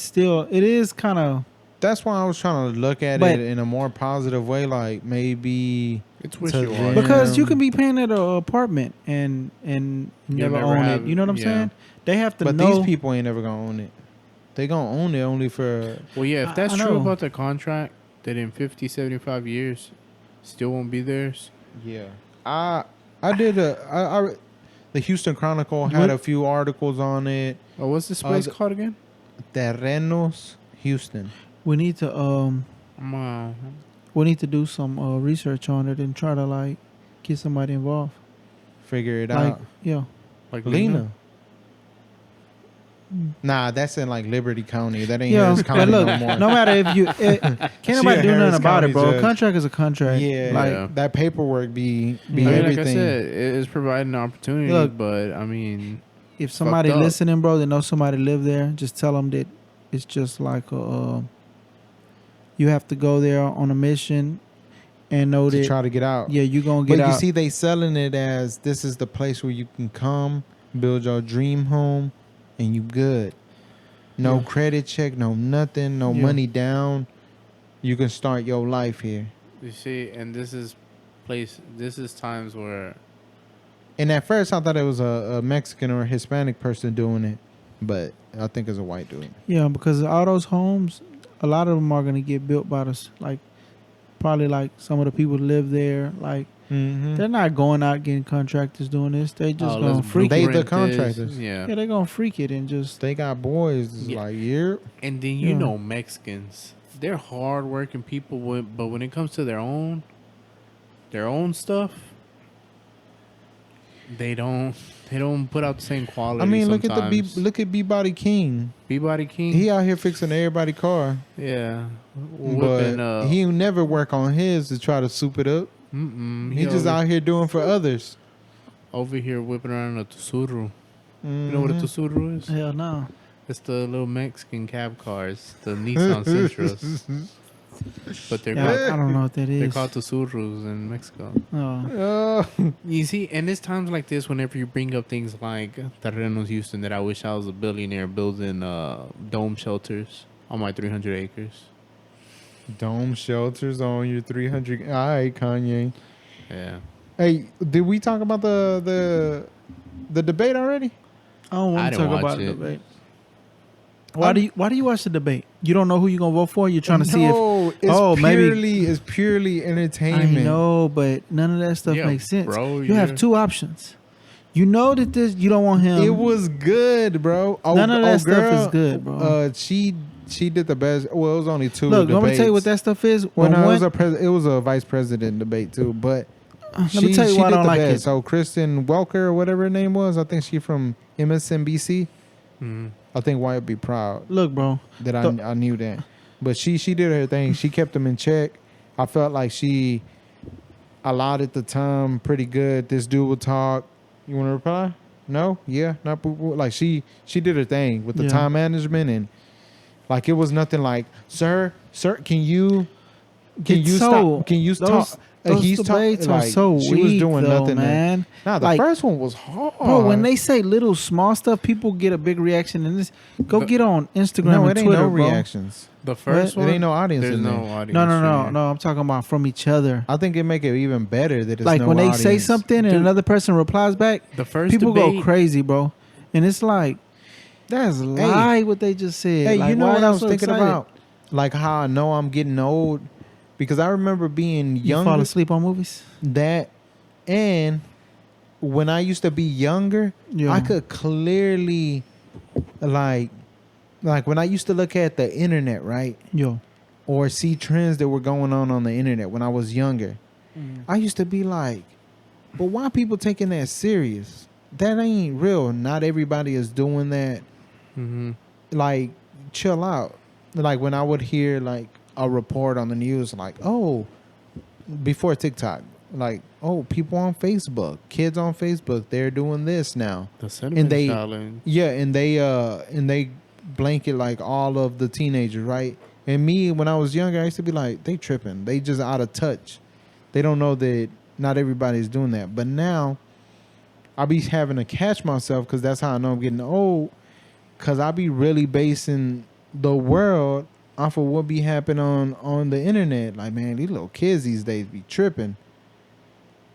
is kind of, That's why I was trying to look at but it in a more positive way, like maybe It's to wishy-washy. because you them. can be paying at an apartment and You'll never never own have- it. You know what I'm yeah. saying? They have to But know. these people ain't never gonna own it. They gonna own it only for Well, yeah, if that's I true know. about the contract, that in 50, 75 years, still won't be theirs. yeah. I did the Houston Chronicle had What? a few articles on it. Oh, what's this place the- called again? Terrenos, Houston. We need to I'm, uh, we need to do some research on it and try to like get somebody involved. Figure it Like out. yeah, like Lena. Nah, that's in like Liberty County. That ain't yeah. Harris But County look, no more. no matter if you can't She nobody a do Harris nothing about County it, bro. A judge. contract is a contract. Yeah, like Yeah. that paperwork be I I mean, everything. like I said, it's providing an opportunity, Look. but I mean, if somebody fucked up. listening, bro, they know somebody live there. Just tell them that it's just like you have to go there on a mission and know to that try to get out. yeah, you gonna get But out. you see, they selling it as this is the place where you can come build your dream home, and you good. No Yeah. credit check, no nothing, no Yeah. money down. You can start your life here. you see, and this is times where And at first, I thought it was a Mexican or a Hispanic person doing it, but I think it's a white dude. Yeah, because all those homes, a lot of them are gonna get built by us. Like probably like some of the people that live there. Like Mm-hmm. they're not going out getting contractors doing this. They just oh, gonna let's freak They it. the blueprint this. contractors. Yeah. Yeah, they're gonna freak it and just They got boys it's Yeah. like, yeah. And then you Yeah. know Mexicans, they're hardworking people, but when it comes to their own stuff, they don't put out the same quality. I mean, look sometimes. look at B-Body King. B-Body King. He out here fixing everybody's car, yeah, but whipping. he never work on his to try to soup it up. He just out here doing for others. over here whipping around a Tsuru. You know what a Mhm. Tsuru is? hell no. It's the little Mexican cab cars, the Nissan Sentras. But they're Yeah, called, I don't know what that they're is. called Tsurus in Mexico. Oh. You see, and it's times like this whenever you bring up things like Terrenos Houston that I wish I was a billionaire building dome shelters on my 300 acres. Dome shelters on your 300. All right, Kanye. Yeah. Hey, did we talk about the debate already? I don't I want to didn't talk watch about the it. debate. Why do you watch the debate? You don't know who you're gonna vote for. You're trying to see if it's maybe it's purely I entertainment. know, but none of that stuff Yeah, makes sense. bro, you have you're- two options. You know that this you don't want him. It was good, bro. None of that stuff is good, bro. She did the best. Well, it was only two. Look, let me debates. tell you what that stuff is. Well, On no, one- it was a vice president debate too. But let me tell you she why I did don't the like best. it. So Kristen Welker or whatever her name was, I think she from MSNBC. Mm. I think Wyatt be proud Look, bro. that The- I knew that. But she did her thing. She kept them in check. I felt like she allotted the time pretty good. This dude would talk. You want to reply? No? Yeah? Not boo boo? Like she did her thing with the Yeah. time management, and like it was nothing like, sir, can you It's stop? Can you those- talk? Those He's debates talk- are like, so she weak, was doing though, nothing, man. Nah, the Like, first one was hard. Bro, when they say little small stuff, people get a big reaction. And this, go The- get on Instagram no, and it ain't Twitter, no bro. reactions. The first It one, ain't no audience there's in no there. audience. No. I'm talking about from each other. I think it make it even better that it's Like no when they say audience. something and Dude. another person replies back, The first people debate, go crazy, bro. And it's like, that's lie what they just said. Hey, like, you know why what I y'all was so thinking excited? about? Like how I know I'm getting old because I remember being You fall younger. asleep on movies? That and when I used to be younger, Yeah. I could clearly like when I used to look at the internet, right? Yo. Or see trends that were going on the internet when I was younger. I used to be like, but why people taking that serious? That ain't real. Not everybody is doing that. Mm-hmm. Like, chill out. Like when I would hear like a report on the news, like, oh, before TikTok, like, oh, people on Facebook, kids on Facebook, they're doing this now. The cinnamon they- challenge. Yeah, and they blanket like all of the teenagers, right? And me, when I was younger, I used to be like, they tripping. They just out of touch. They don't know that not everybody's doing that. But now, I be having to catch myself because that's how I know I'm getting old. Because I be really basing the world off of what be happening on the internet. Like, man, these little kids these days be tripping.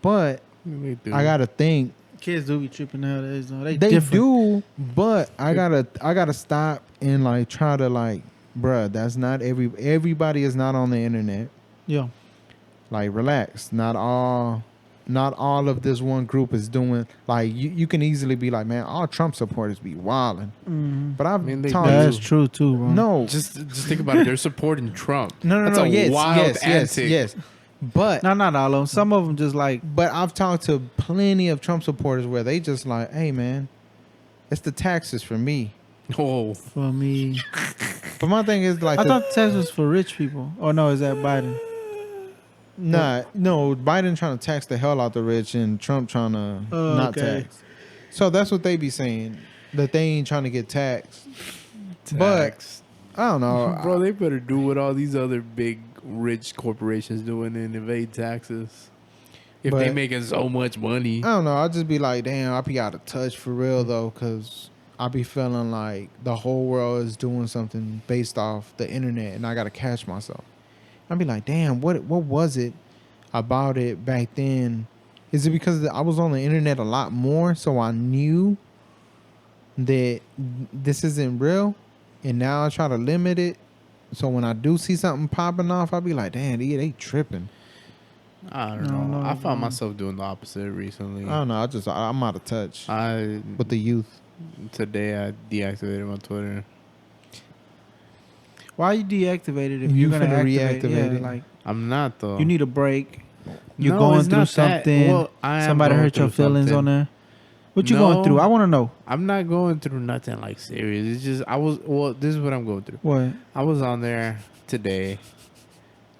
But I gotta think. Kids do be tripping nowadays, though. They They different. do, but I gotta stop and like try to like, bruh, that's not everybody is not on the internet. Yeah. Like, relax. Not all of this one group is doing like you can easily be like, man, all Trump supporters be wilding. Mm-hmm. But I've mean, they talked That's true too, bro. no, Just think about it. They're supporting Trump. no, That's a yes, wild yes, antic. yes. But No, not all of them. Some of them just like, but I've talked to plenty of Trump supporters where they just like, hey man, it's the taxes for me. Oh, for me. But my thing is like, I thought tax was for rich people. Or no, is that Biden? no, Biden trying to tax the hell out the rich and Trump trying to not okay. tax. So that's what they be saying, that they ain't trying to get taxed. But I don't know, bro, they better do what all these other big rich corporations doing and evade taxes. If they But- making so much money, I don't know. I'll just be like, damn, I be out of touch for real though, because I be feeling like the whole world is doing something based off the internet, and I gotta catch myself. I'll be like, damn, what was it about it back then? Is it because I was on the internet a lot more, so I knew that this isn't real, and now I try to limit it. So when I do see something popping off, I'll be like, damn, they tripping. I don't No, know. no, I found no. myself doing the opposite recently. I don't know. I'm out of touch with the youth. Today I deactivated my Twitter. Why you deactivate it if You you're gonna finna activate reactivate yeah, it. like I'm not though. you need a break. You're No, going it's through not that. something. Well, I am Somebody going hurt your through feelings something. on there. What you No. going through? I want to know. I'm not going through nothing like serious. It's just this is what I'm going through. What? I was on there today.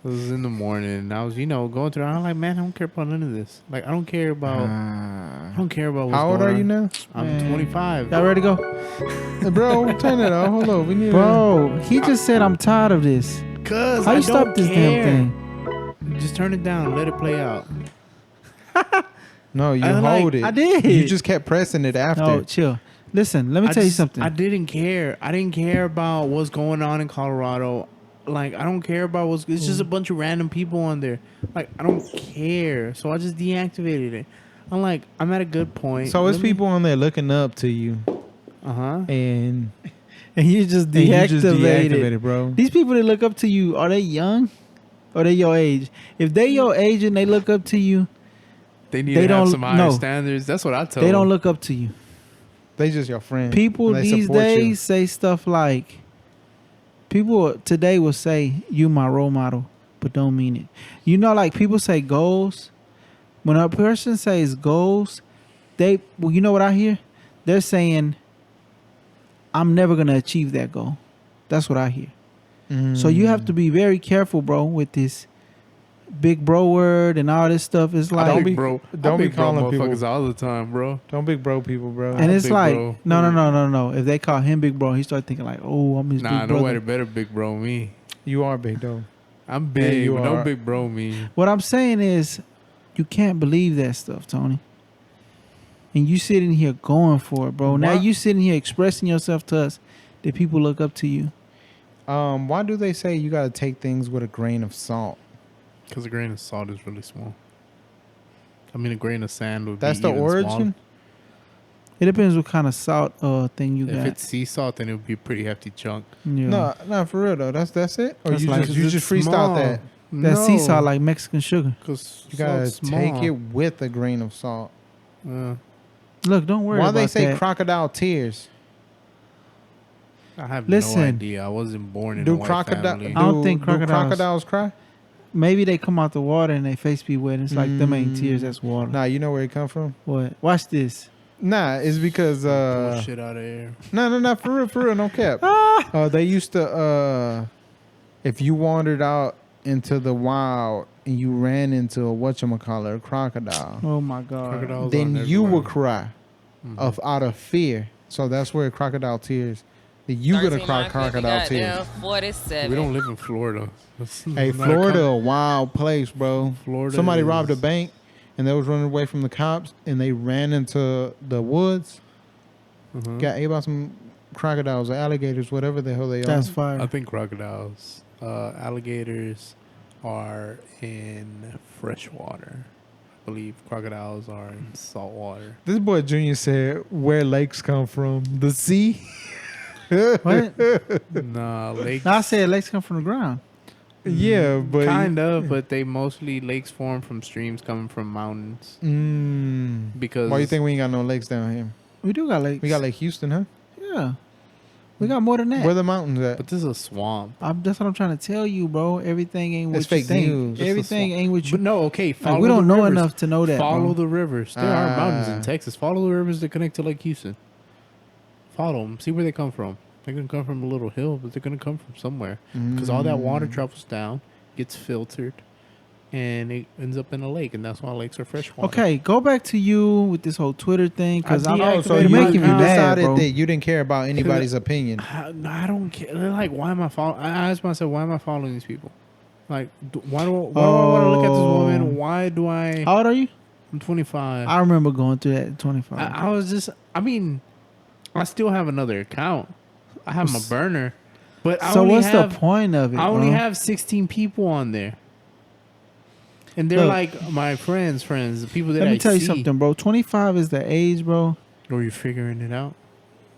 It was in the morning, and I was, going through. I'm like, man, I don't care about none of this. Like, I don't care about. I don't care about what's How old going are you on. now? I'm Man. 25. Y'all ready to go? Bro, turn it off. Hold on. We need Bro, he just said I'm tired of this. Cause How I you don't stop this care. damn thing? Just turn it down. Let it play out. No, you I like- hold it. I did. You just kept pressing it after. No, chill. Listen, let me tell you something. I didn't care. I didn't care about what's going on in Colorado. Like, I don't care about what's. It's just a bunch of random people on there. Like, I don't care. So I just deactivated it. I'm like, I'm at a good point. So it's people on there looking up to you, and and and you just you deactivated. just deactivated, bro. These people that look up to you, are they young? Or they your age? If they your age and they look up to you, they need They to have don't- some higher no. standards. That's what I tell they them. don't look up to you. They just your friend. People And they these support you. days say stuff like, people today will say, you my role model, but don't mean it. You know, like people say goals. When a person says goals, you know what I hear? They're saying, I'm never going to achieve that goal. That's what I hear. So you have to be very careful, bro, with this big bro word and all this stuff. It's like, don't be- bro. don't be big bro calling people- motherfuckers all the time, bro. Don't big bro people, bro. and it's big like, bro. no. If they call him big bro, he start thinking like, oh, I'm his Nah, big brother. nobody better big bro me. You are big though. I'm Yeah, big, you but are. don't big bro me. What I'm saying is, you can't believe that stuff, Tony. And you sitting here going for it, bro. Now Why- you sitting here expressing yourself to us that people look up to you. Why do they say you gotta take things with a grain of salt? Because a grain of salt is really small. I mean, a grain of sand would That's be the even origin. smaller. It depends what kind of salt thing you If got. it's sea salt, then it would be a pretty hefty chunk. Yeah. No, for real though. That's it. Or That's you like- just you just freestyle that. That sea salt like Mexican sugar. Because You gotta take it with a grain of salt. Look, don't worry Why about they say that. crocodile tears? I have Listen. no idea. I wasn't born in a Do white crocodile? family. I don't think do crocodiles- crocodiles cry? Maybe they come out the water and their face be wet. It's like them ain't tears, that's water. Nah, you know where it come from? What? Watch this. Nah, it's because Pull shit out of air. no, for real, no cap. They used to if you wandered out into the wild and you ran into a whatchamacallit, a crocodile, Oh my God. Crocodiles then aren't you everywhere. would cry out of fear. So that's where crocodile tears. That you gonna cry crocodile tears. 47. We don't live in Florida. That's Hey, not a Florida, a wild place, bro. Florida Somebody is- robbed a bank and they was running away from the cops, and they ran into the woods. Mhm. Got ate by some crocodiles or alligators, whatever the hell they are. That's fire. I think crocodiles, alligators are in fresh water. I believe crocodiles are in salt water. This boy Junior said, "Where lakes come from? The sea." What? Nah, lakes. No, I said lakes come from the ground. Yeah, but kind of, but they mostly lakes form from streams coming from mountains. Because Why you think we ain't got no lakes down here? We do got lakes. We got Lake Houston, huh? Yeah. We got more than that. Where the mountains at? But this is a swamp. That's what I'm trying to tell you, bro. Everything ain't what It's you fake think. news. It's a Everything swamp. ain't what you. But no, okay. Like, we don't the know rivers. enough to know that. Follow bro. the rivers. There are mountains in Texas. Follow the rivers that connect to Lake Houston. Follow them. See where they come from. They're gonna come from a little hill, but they're gonna come from somewhere because all that water travels down, gets filtered, and it ends up in a lake, and that's why lakes are freshwater. Okay, go back to you with this whole Twitter thing because I I'm deactivated so you're my making me account. mad, decided bro. that you didn't care about anybody's opinion. I don't care. They're like, why am I following? I asked myself, why am I following these people? Like, why do I want to look at this woman? Why do I? How old are you? I'm 25. I remember going through that at 25. I was just, I mean, I still have another account. I have my burner. But I so only what's have, the point of it? I only bro? have 16 people on there. And they're Look. like my friends, the people that Let I me tell you see. something, bro. 25 is the age, bro. Or you're figuring it out?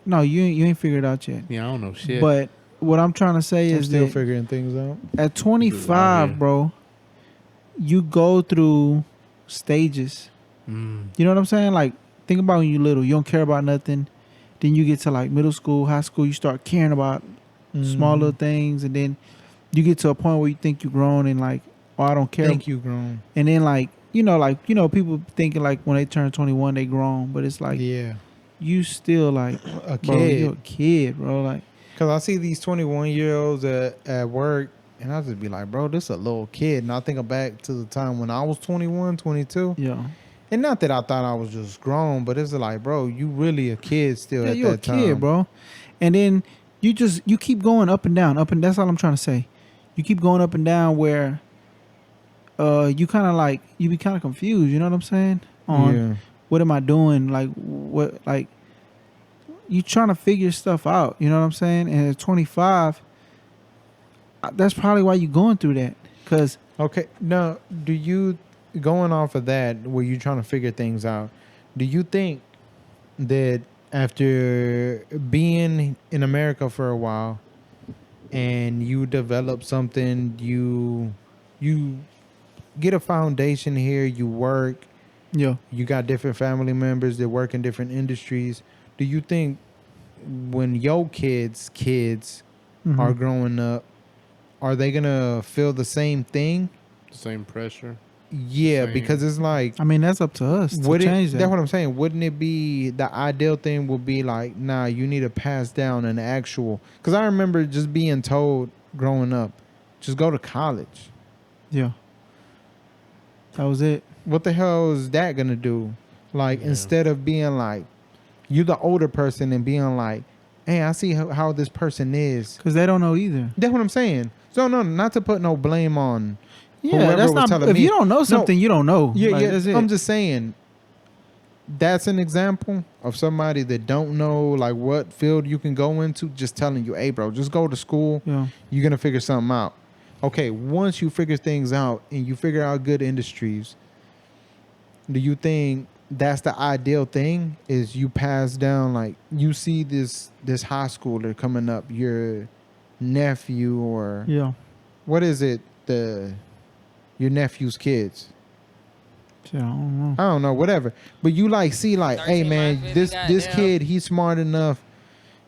No, you ain't figured it out yet. Yeah, I don't know shit. But what I'm trying to say I'm is still that figuring things out. at 25, here. bro, you go through stages. You know what I'm saying? Like, think about when you're little. You don't care about nothing. Then you get to like middle school, high school. You start caring about small little things, and then you get to a point where you think you're grown and like, oh, I don't care. Think you grown. And then like people thinking like when they turn 21 they grown, but it's like Yeah, you still like a bro, kid. you're a kid, bro. Like, Because I see these 21-year-olds at work, and I just be like, bro, this a little kid. And I think back to the time when I was 21, 22. yeah, And not that I thought I was just grown, but it's like, bro, you really a kid still yeah, at you're a that time. kid, bro. And then you keep going up and down, up and that's all I'm trying to say. You keep going up and down where you kind of like you be kind of confused. You know what I'm saying? On what am I doing? Like what? Like you trying to figure stuff out. You know what I'm saying? And at 25, that's probably why you going through that. Cause Okay, now, do you, going off of that, where you trying to figure things out, do you think that after being in America for a while and you develop something, you get a foundation here, you work, yeah, you got different family members that work in different industries, do you think when your kids are growing up, are they gonna feel the same thing? Same pressure. Yeah, Same. because it's like, I mean that's up to us to change that. that's what I'm saying. Wouldn't it be the ideal thing? Would be like, nah, you need to pass down an actual. Because I remember just being told growing up, just go to college. Yeah, that was it. What the hell is that gonna do? Like, instead of being like, you the older person and being like, hey, I see how this person is. Because they don't know either. That's what I'm saying. So no, not to put no blame on. Yeah, whoever that's was not. telling If me. you don't know something, you don't know. Yeah, Like, yeah. that's it. I'm just saying. That's an example of somebody that don't know like what field you can go into. Just telling you, hey, bro, just go to school. Yeah. You're gonna figure something out. Okay, once you figure things out and you figure out good industries, do you think that's the ideal thing? Is you pass down, like, you see this high schooler coming up, your nephew or Yeah. what is it? Your nephew's kids. Shit, I don't know. I don't know, whatever. But you like see like, hey 13 man, months, this baby, goddamn. kid, he's smart enough,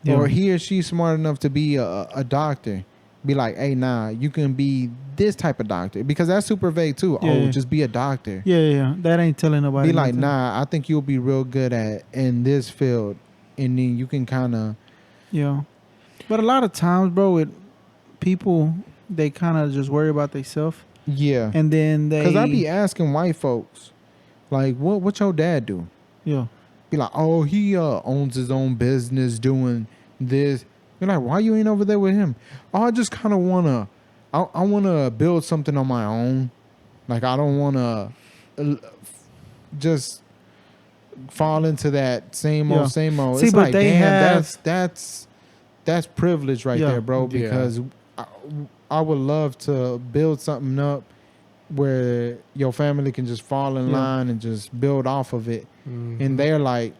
Yeah. or he or she's smart enough to be a doctor. Be like, hey, nah, you can be this type of doctor, because that's super vague too. Yeah. Oh, just be a doctor. Yeah. That ain't telling nobody. Be like, nothing. nah, I think you'll be real good at in this field, and then you can kind of. Yeah. But a lot of times, bro, with people, they kind of just worry about themselves, Yeah. and then they. Because I be asking white folks, like, what your dad do? Yeah. Be like, oh, he owns his own business doing this. You're like, why you ain't over there with him? Oh, I just kind of want to, I want to build something on my own. Like, I don't want to just fall into that same Yeah. old, same old. See, It's but like, they damn, have- that's privilege right Yeah. there, bro. Yeah. Because I would love to build something up where your family can just fall in Yeah. line and just build off of it. Mhm. And they're like,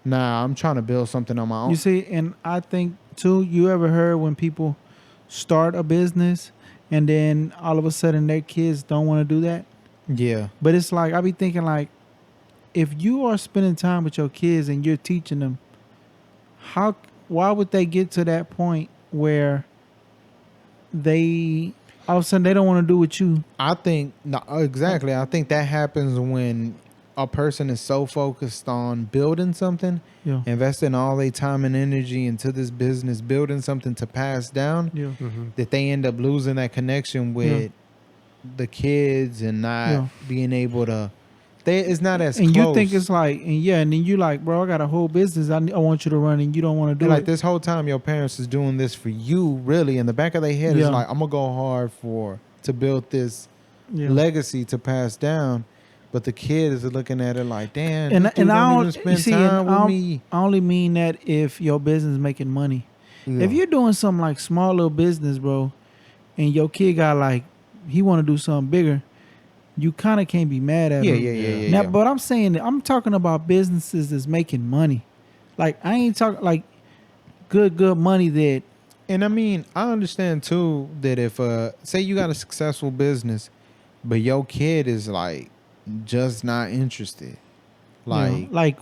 nah, I'm trying to build something on my own. You see, and I think too, you ever heard when people start a business and then all of a sudden their kids don't want to do that? Yeah. But it's like, I be thinking like, if you are spending time with your kids and you're teaching them, why would they get to that point where they all of a sudden they don't want to do what you? I think no, exactly. I think that happens when a person is so focused on building something, Yeah. investing all their time and energy into this business, building something to pass down, Yeah. Mhm. that they end up losing that connection with the kids and not Yeah. being able to. It's not as And close. you think it's like, and yeah, and then you like, bro, I got a whole business I want you to run, and you don't want to do and like it. this whole time, your parents is doing this for you. Really, in the back of their head, Yeah. is like, I'm gonna go hard to build this Yeah. legacy to pass down. But the kid is looking at it like, damn, And this dude I don't don't even spend see, time and with me. I only mean that if your business making money. Yeah. If you're doing something like small little business, bro, and your kid got like he want to do something bigger, you kind of can't be mad at yeah, him. yeah, yeah, yeah, Now, yeah. but I'm saying that I'm talking about businesses that's making money. Like I ain't talking like good money that And I mean, I understand too that if say you got a successful business, but your kid is like just not interested, like like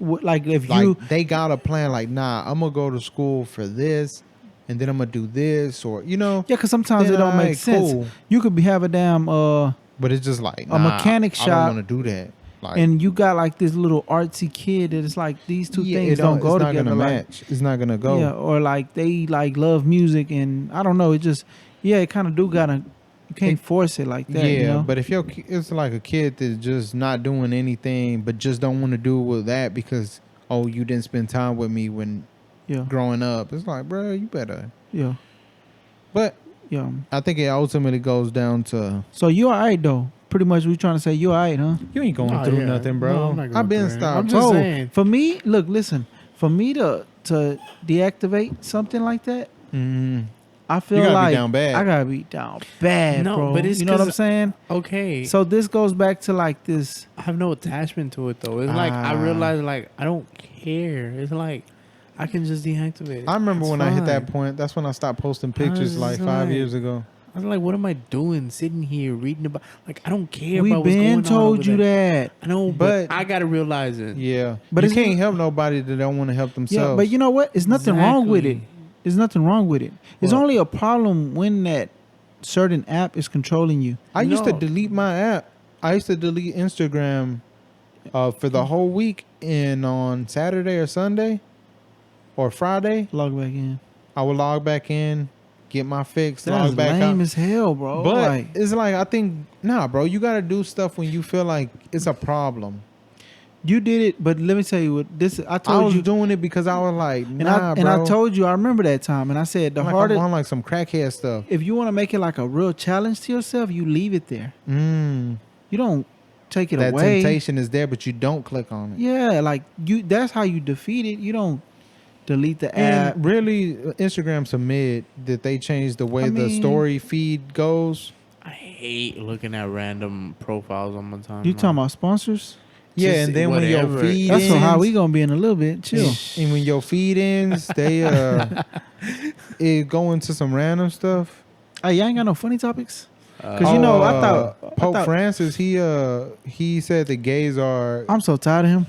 if like you they got a plan, like, nah, I'm gonna go to school for this, and then I'm gonna do this, or yeah, because sometimes then it don't make alright, sense. cool. You could have a damn But it's just like, A mechanic I shop, don't want to do that. Like, and you got like this little artsy kid that it's like these two things don't go it's not together. gonna Like, match. It's not gonna go. yeah, or like they like love music and I don't know. It just it kind of do gotta you can't force it like that. Yeah, you know? but if it's like a kid that's just not doing anything, but just don't want to do with that because you didn't spend time with me when yeah, growing up. It's like, bro, you better. yeah, But yeah. I think it ultimately goes down to So you alright though. Pretty much we trying to say you alright, huh? you ain't going Oh, through yeah. nothing, bro. No, I'm not going I've been through it. stopped. I'm just saying. For me, look, listen. For me to deactivate something like that, Mhm. I feel You gotta be like down bad. I gotta be down bad, No, bro. but it's you know what I'm 'cause- saying? Okay. So this goes back to like this. I have no attachment to it though. It's like I realize like I don't care. It's like I can just deactivate it. I remember It's when I hit that fine. point. That's when I stopped posting pictures was like just 5 like- years ago. I was like, what am I doing? Sitting here reading about like I don't care We about what's going been on. told over you there. that. I know, But- but I gotta realize it. Yeah, But but you it's- can't help nobody that don't want to help themselves. Yeah, but you know what? There's nothing wrong with it. Exactly. There's nothing wrong with it. It's What? only a problem when that certain app is controlling you. I used to No. delete my app. I used to delete Instagram for the whole week, and on Saturday or Sunday or Friday, Log back in. I would log back in, get my fix, That's log back lame out. as hell, bro. But like, it's like I think bro, you gotta do stuff when you feel like it's a problem. you did it, but let me tell you what this. I I told was you, doing it because I was like, and nah, and I bro. told you. I remember that time, and I said the I'm hardest. on like some crackhead stuff. If you want to make it like a real challenge to yourself, you leave it there. You don't take it That away. temptation is there, but you don't click on it. Yeah, like you. That's how you defeat it. You don't delete the app. And really, Instagram's a mid that they changed the way I the mean- story feed goes. I hate looking at random profiles on my timeline. You talking about sponsors? Yeah, Just and then when your whatever. feed That's ends, how we gonna be in a little bit. Chill. and when your feed ends, they it go into some random stuff. Hey, y'all ain't got no funny topics? Because you know, I thought Pope Francis he said that gays are I'm so tired of him.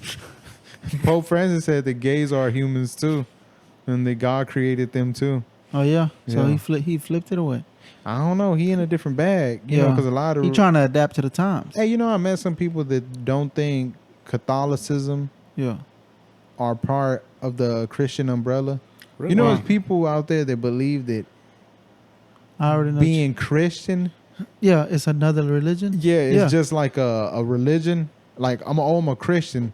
Pope Francis said that gays are humans too, and that God created them too. Oh yeah. So Yeah. he flipped it away. I don't know. He in a different bag, you know, because a lot of he trying to adapt to the times. Hey, you know, I met some people that don't think Catholicism Yeah. are part of the Christian umbrella. Really? You know, Wow. there's people out there that believe that I already know. being Christian, Yeah, it's another religion. yeah, it's Yeah. just like a religion. Like I'm a Christian.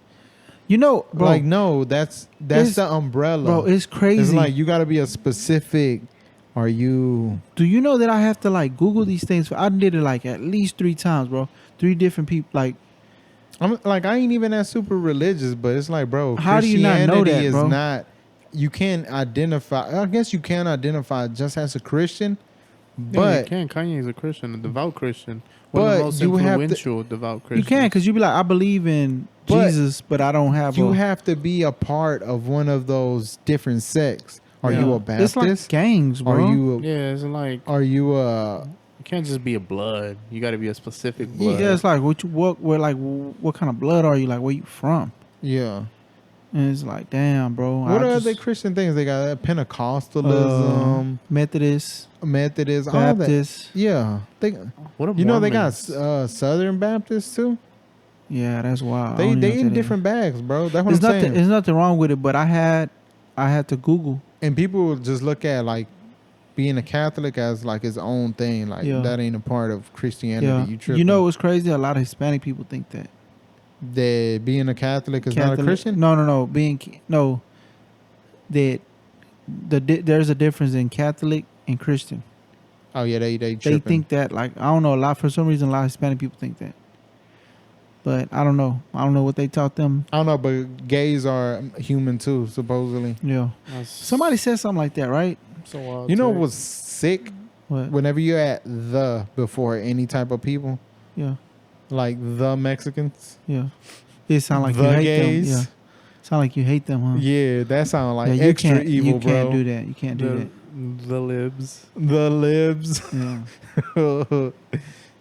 You know, bro. Like no, that's It's- the umbrella. bro, it's crazy. It's like you got to be a specific. Are you? Do you know that I have to like Google these things? I did it like at least 3 times, bro. 3 different people. Like I'm like, I ain't even that super religious, but it's like, bro, How do you not know Christianity that, is bro? not. You can't identify. I guess you can identify just as a Christian, Yeah, you but can. Kanye is a Christian, a devout Christian. One of but the most you have to. influential devout You Christians. can, because you be like, I believe in But Jesus, but I don't have You a. have to be a part of one of those different sects. Are Yeah. you a It's like Baptist? gangs, bro. Are you? Yeah, it's like Are you a? you can't just be a blood. You got to be a specific Yeah. blood. Yeah, it's like what kind of blood are you? Like, where you from? Yeah. And it's like, damn, bro. What I are just, the Christian things? They got Pentecostalism, Methodist, Methodist, all that. Baptist. Yeah. They, What are you know, they got Mormons? Southern Baptists too. Yeah, that's wild. I They don't even know they what in that is. different bags, bro. That's what There's I'm nothing. saying. There's nothing wrong with it, but I had to Google. And people will just look at like being a Catholic as like his own thing. Like Yeah. that ain't a part of Christianity. Yeah, You tripping. you know what's crazy? A lot of Hispanic people think that that being a Catholic is not a Catholic- Christian? No. That there's a difference in Catholic and Christian. Oh yeah, they They tripping. think that, like, I don't know, for some reason a lot of Hispanic people think that. But I don't know. I don't know what they taught them. I don't know, but gays are human too, supposedly. Yeah. That's Somebody said something like that, right? so wild. You know take. what's sick? What? Whenever you're at the before any type of people, Yeah. like the Mexicans, Yeah. It sound like the you hate gays. them. Yeah. Sound like you hate them, huh? Yeah, that sounds like Yeah, you extra can't, evil, you bro. can't do that. You can't do the libs. The libs. that. Yeah.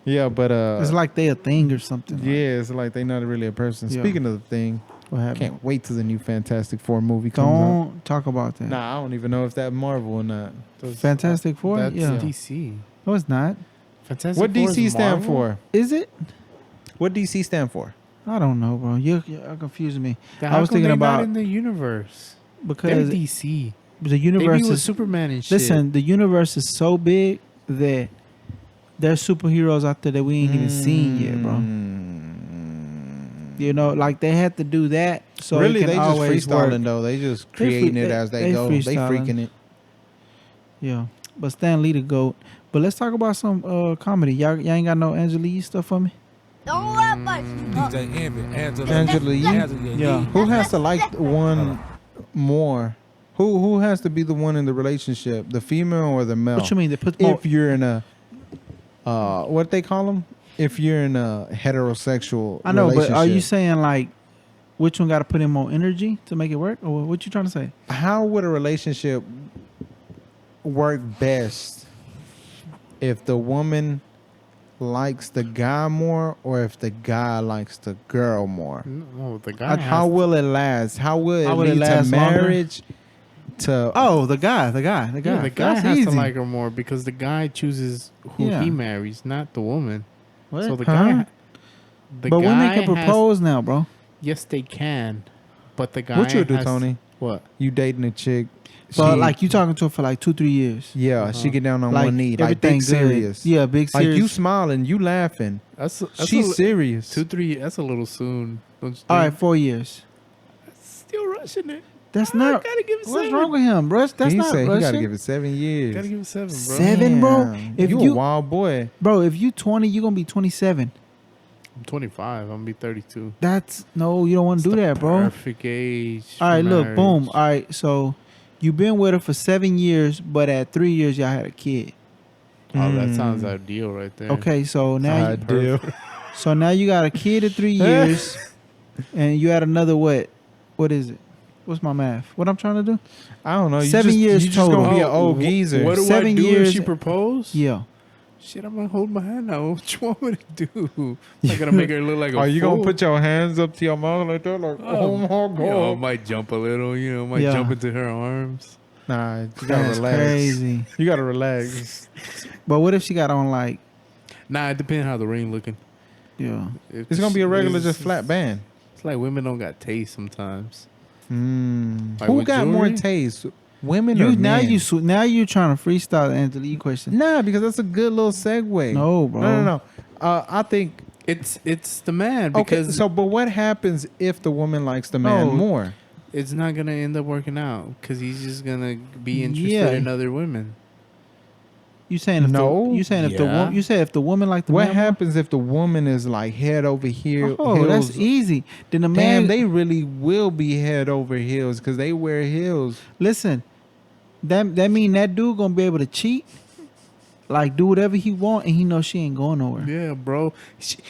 Yeah, but It's like they a thing or something. Like, yeah, it's like they're not really a person. Yeah. Speaking of the thing, what happened? can't wait till the new Fantastic Four movie comes out. Don't talk about that. Nah, I don't even know if that Marvel or not. Fantastic Four? That's Yeah. DC. No, it's not. Fantastic What Four DC is stand Marvel? for? Is it? What DC stand for? I don't know, bro. You're confusing me. Then I how was come thinking they not about- in the universe. They're Because DC. the They universe be with is. Superman and shit. Listen, the universe is so big that there's superheroes out there that we ain't even seen yet, bro. You know, like they had to do that so really, it can they just always freestyling work. though. They just They free- creating it they- as they they go. They freestyling. freaking it. Yeah, but Stan Lee the goat. But let's talk about some comedy. Y'all ain't got no Angela Yee stuff for me. Don't let much. DJ Envy, Angela Yee. Yeah. Who has to like one more? Who has to be the one in the relationship? The female or the male? What you mean? They put more. If you're in a what they call them? If you're in a heterosexual I know, but are you relationship, saying like which one got to put in more energy to make it work, or what you trying to say? how would a relationship work best if the woman likes the guy more or if the guy likes the girl more? No, the guy. How will it last? How will How it will it lead to last longer? marriage? To Oh, the guy. Yeah, the guy That's has easy. to like her more because the guy chooses who Yeah. he marries, not the woman. What? So the Huh? guy. The But women guy can has- propose now, bro. Yes, they can, but the guy. what you do, has- Tony? What? You dating a chick? But she- like you talking to her for like 2-3 years. yeah, she get down on Like one knee, like everything big good. serious. Yeah, big Like serious. you smiling, you laughing. That's She's a, serious. 2-3. That's a little soon. Don't you think? All right, 4 years. Still rushing it. That's I not. gotta give it What's 7. wrong with him, bro? That's he not said he rushing. gotta give it 7 years. Gotta give it 7, bro. 7, bro. Damn. If you a you- wild boy. Bro, if you 20, you gonna be 27. I'm 25. I'm gonna be 32. That's no, you don't want to do that, bro. Perfect age. All right, for look, marriage. boom. All right, so you've been with her for 7 years, but at 3 years y'all had a kid. Oh, that sounds ideal right there. Okay, so now you, Ideal. so now you got a kid at 3 years, and you had another what? What is it? What's my math? What I'm trying to do? I don't know. 7 years You just total. gonna be an old geezer. What do 7 I do years- if she propose? Yeah. Shit, I'm gonna hold my hand out. What you want me to do? I'm gonna make her look like a Are you fool. gonna put your hands up to your mouth like that? Like, oh my god. You know, might jump a little. You know, might Yeah. jump into her arms. Nah, you gotta That's relax. crazy. You gotta relax. But what if she got on like, Nah, it depends how the ring looking. yeah. If It's gonna be a regular, it's- just flat band. It's like women don't got taste sometimes. Like Who with got more jewelry? taste? Women You or now men? now you trying to freestyle the Angela Yee question. Nah, because that's a good little segue. No, bro. No. I think It's the man okay. because So, but what happens if the woman likes the man No. more? it's not gonna end up working out because he's just gonna be interested Yeah. in other women. You saying if No. the, you saying if the Yeah. woman, you said if the woman like the What man more? happens if the woman is like head over here? Oh, that's heels? easy. Then the Damn, man, they really will be head over heels because they wear heels. listen. That mean that dude gonna be able to cheat, like do whatever he want, and he knows she ain't going nowhere. Yeah, bro.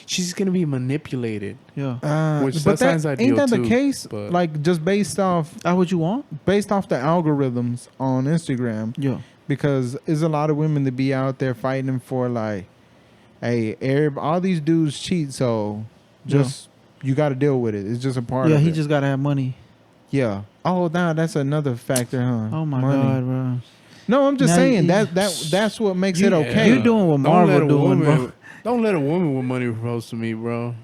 She's gonna be manipulated. Yeah, Which But that sounds ain't ideal that the too, case? but- Like just based off that's what you want. the algorithms on Instagram, Yeah, because there's a lot of women that be out there fighting for like, hey, all these dudes cheat, so just you got to deal with it. It's just a part yeah. of He it. just gotta have money. Yeah. Oh, nah, that's another factor, huh? Oh my Money. god, bro. No, I'm just Now saying you- that's what makes Yeah. it okay. You doing what Don't Marvel let a doing, bro. woman- Don't let a woman with money propose to me, bro.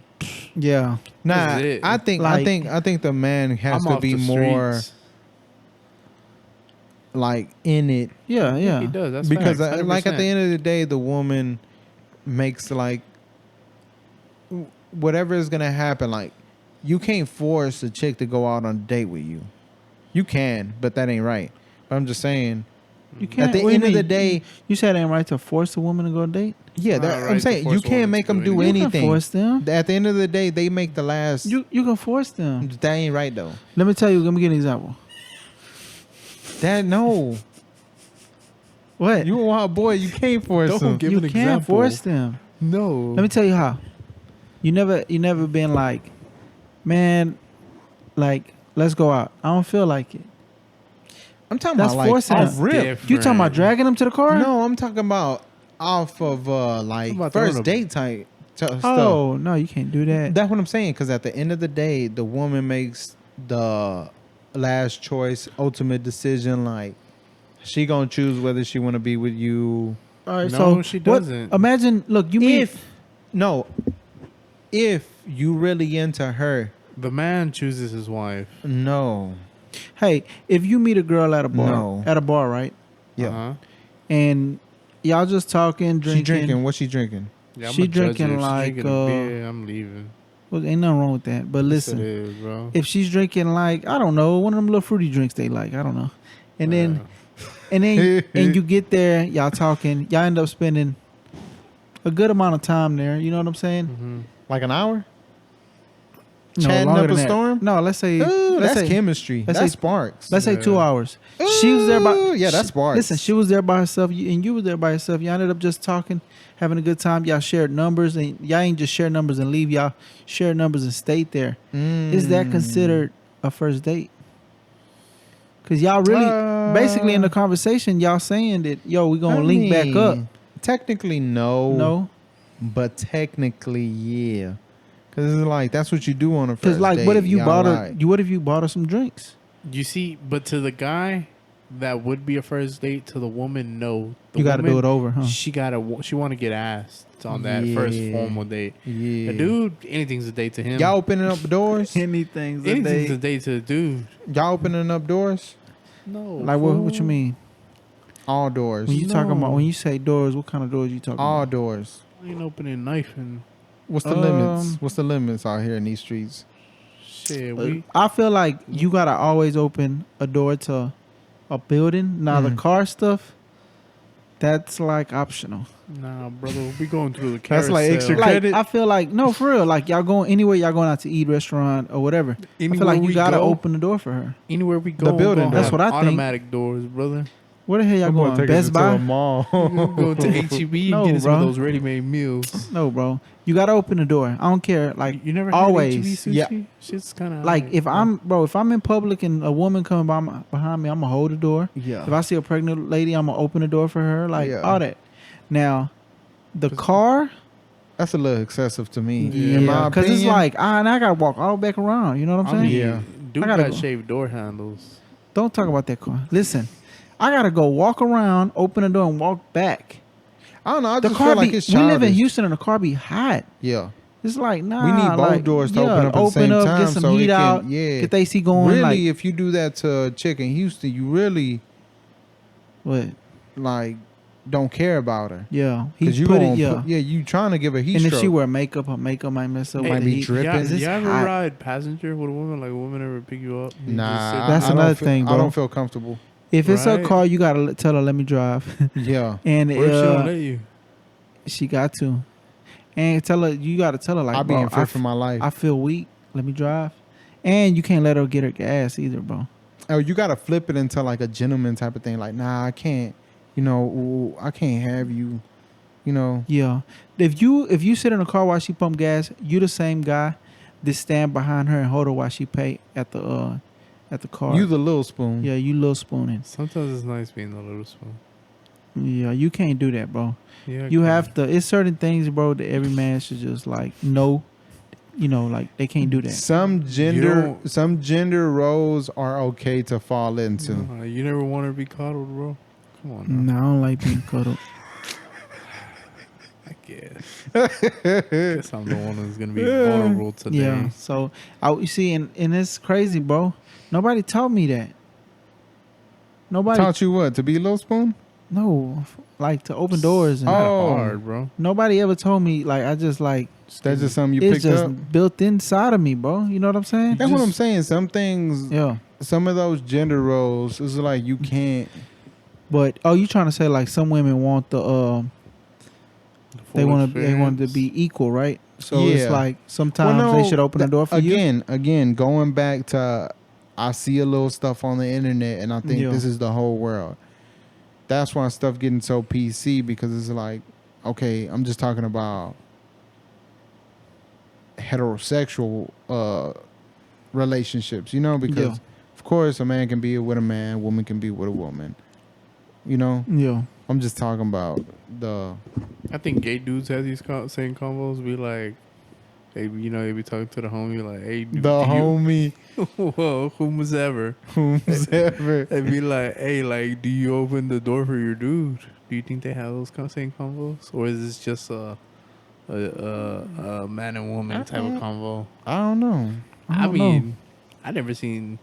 Yeah, Nah, That's it. I think Like- I think the man has I'm to off be the more streets. like in it, yeah, Yeah, he yeah. does. That's because facts, like at the 100%. end of the day, the woman makes like whatever is gonna happen. Like you can't force a chick to go out on a date with you. You can, but that ain't right. But I'm just saying. You can't. At the what do you end of the mean? day, you said it ain't right to force a woman to go date. yeah, It's not I'm right to saying force you a can't woman make to them do do You anything. can force them. At the end of the day, they make the last. You can force them. That ain't right though. Let me tell you. Let me give you an example. That no. What? You a wild boy. You can't force Don't them. give you an can't example. force them. No. Let me tell you how. You never been like, man, like let's go out. I don't feel like it. I'm talking That's about like forcing off them. rip. You talking about dragging them to the car? No, I'm talking about off of like about first throwing a- date type stuff. Oh no, you can't do that. That's what I'm saying. Because at the end of the day, the woman makes the last choice, ultimate decision. Like she gonna choose whether she want to be with you. All right, No, so she what- doesn't. Imagine, look, you mean If you really into her, The man chooses his wife. no, hey, if you meet a girl at a bar, No. right, yeah. Uh-huh. and y'all just talking, She drinking. What's she drinking? Yeah, She I'ma judge drinking her. If she like, drinking a beer, I'm leaving. well, ain't nothing wrong with that. But Yes, it listen, is, bro. if she's drinking like I don't know, one of them little fruity drinks they like, I don't know, and then and you get there, y'all talking, y'all end up spending a good amount of time there. You know what I'm saying? Mhm. Like an hour? No, Chatting longer up a than that. storm? No, let's say Ooh, let's that's say chemistry. let's That's say- sparks. let's say Yeah. 2 hours. She was there by Ooh, yeah, that's she- sparks. Listen, she was there by herself, and you were there by yourself. Y'all ended up just talking, having a good time. Y'all shared numbers, and y'all ain't just share numbers and leave. Y'all share numbers and stayed there. Is that Mm. considered a first date? Because y'all really, basically, in the conversation, y'all saying that yo, we gonna link back up. Technically, no. No, But technically, yeah. Because it's like, that's what you do on a first because like, date. what if you Y'all bought her? like- What if you bought her some drinks? You see, but to the guy, that would be a first date. To the woman, no. The You got to woman, do it over, huh? She want to get asked on that first Yeah. formal date. Yeah. The dude, anything's a date to him. Y'all opening up doors? Anything's anything's a date to the dude. Y'all opening up doors? No. Like what you mean? All doors. When you talking about No. when you say doors, what kind of doors you talking All about? doors. I ain't opening knife and What's the limits? What's the limits out here in these streets? shit. We I feel like you gotta always open a door to a building. Now the Mhm. car stuff, that's like optional. nah, brother. We going through the That's carousel. like extra Like credit? I feel like no, for real. Like y'all going anywhere, y'all going out to eat, restaurant or whatever. I feel like you we gotta go, open the door for her. anywhere we go. The building we're gonna door. That's have what I think. automatic doors, brother. Where the hell y'all I'm gonna going? take us Best into Buy? a mall. Go to HEB No, and get us some bro. of those ready-made meals. No, bro. You gotta open the door. I don't care. Like You never always. had HEB sushi? Yeah. Shit's kind of Like if I'm in public and a woman coming behind me, I'm gonna hold the door. Yeah. If I see a pregnant lady, I'm gonna open the door for her. Like Yeah. all that. Now, the car, That's a little excessive to me. Yeah. In my because it's opinion. like I gotta walk all back around. You know what I'm saying? Yeah. dude I gotta got go. shaved door handles. Don't talk about that car. Listen, I gotta go walk around, open the door, and walk back. I don't know. I The just car feel like be. it's We live in childish. Houston, and the car be hot. Yeah. It's like nah. We need both like, doors to yeah, open up at the same time. get some so it heat can, out, Yeah. get the AC going. Really, like, if you do that to a chick in Houston, you really what? like don't care about her. Yeah, Because he you put gonna it. Yeah, you trying to give her heat and if stroke. she wear makeup, her makeup might mess up. Might with be the heat. dripping. Yeah, Is you this ever hot? ride passenger with a woman? Like a woman ever pick you up? You just sit Nah, That's I don't another feel- thing, I bro. don't feel comfortable. If it's her Right. car, you gotta tell her, let me drive. Yeah. And What if she don't let you? she got to. And tell her, you gotta tell her like, I'll be bro, in fear for my life. I feel weak. Let me drive. And you can't let her get her gas either, bro. Oh, you gotta flip it into like a gentleman type of thing. Like, nah, I can't. You know, ooh, I can't have you. You know. Yeah. If you sit in a car while she pump gas, you the same guy that stand behind her and hold her while she pay at the car. You the little spoon. Yeah, you little spooning. Sometimes it's nice being the little spoon. Yeah, you can't do that, bro. Yeah, You have to. It's certain things, bro, that every man should just like know. You know, like they can't do that. Some gender roles are okay to fall into. You never want her to be coddled, bro. Come on. Now. No, I don't like being cuddled. I guess I'm the one who's gonna be vulnerable today. Yeah. So you see, and it's crazy, bro. Nobody taught me that. Nobody Taught you what? To be a little spoon? No, like to open doors. And Oh. Hard, bro. Nobody ever told me. Like I just like That's just something you it's picked just up? built inside of me, bro. You know what I'm saying? That's what I'm saying. Some things, Yeah. some of those gender roles, is like you can't. But you trying to say like some women want they want to be equal, right? So it's Yeah. like sometimes they should open the door for you. Again, going back to, I see a little stuff on the internet and I think Yeah. this is the whole world. That's why stuff getting so PC, because it's like, okay, I'm just talking about heterosexual relationships, you know, because Yeah. of course a man can be with a man, a woman can be with a woman, you know. Yeah. I'm just talking about the I think gay dudes have these same combos. Be like, they be talking to the homie like, hey, homie well, whomever. whomever. They'd be like, hey, like, do you open the door for your dude? Do you think they have those same combos, or is this just a man and woman type of convo? I don't know. I don't mean, I never seen.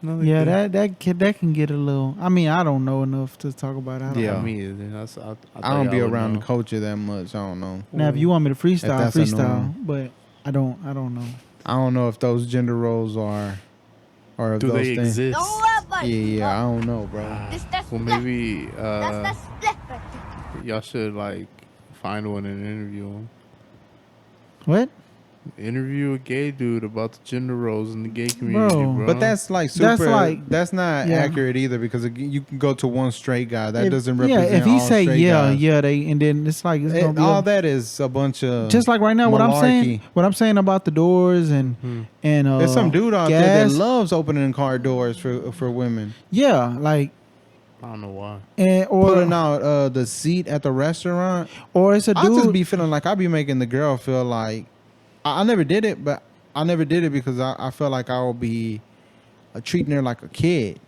Yeah, that can get a little. I mean, I don't know enough to talk about it. I don't Yeah. know. Me either. I don't be around the culture that much. I don't know. Now, if you want me to freestyle, that's a freestyle. norm. But I don't know. I don't know if those gender roles are, or if Do those they things. exist? Yeah, I don't know, bro. Well, maybe y'all should like find one and interview him. What? Interview a gay dude about the gender roles in the gay community, bro. But that's like super. That's That's not yeah. accurate either, because you can go to one straight guy that doesn't Yeah, represent if he all say straight yeah, guys. they and then it's like it's gonna be All that is a bunch of just like right now. What malarkey. I'm saying about the doors and There's some dude out there gas. that loves opening car doors for women. Yeah, like I don't know why. Pulling out the seat at the restaurant. or it's a I just dude. be feeling like I be making the girl feel like I never did it, but I never did it because I felt like I would be treating her like a kid.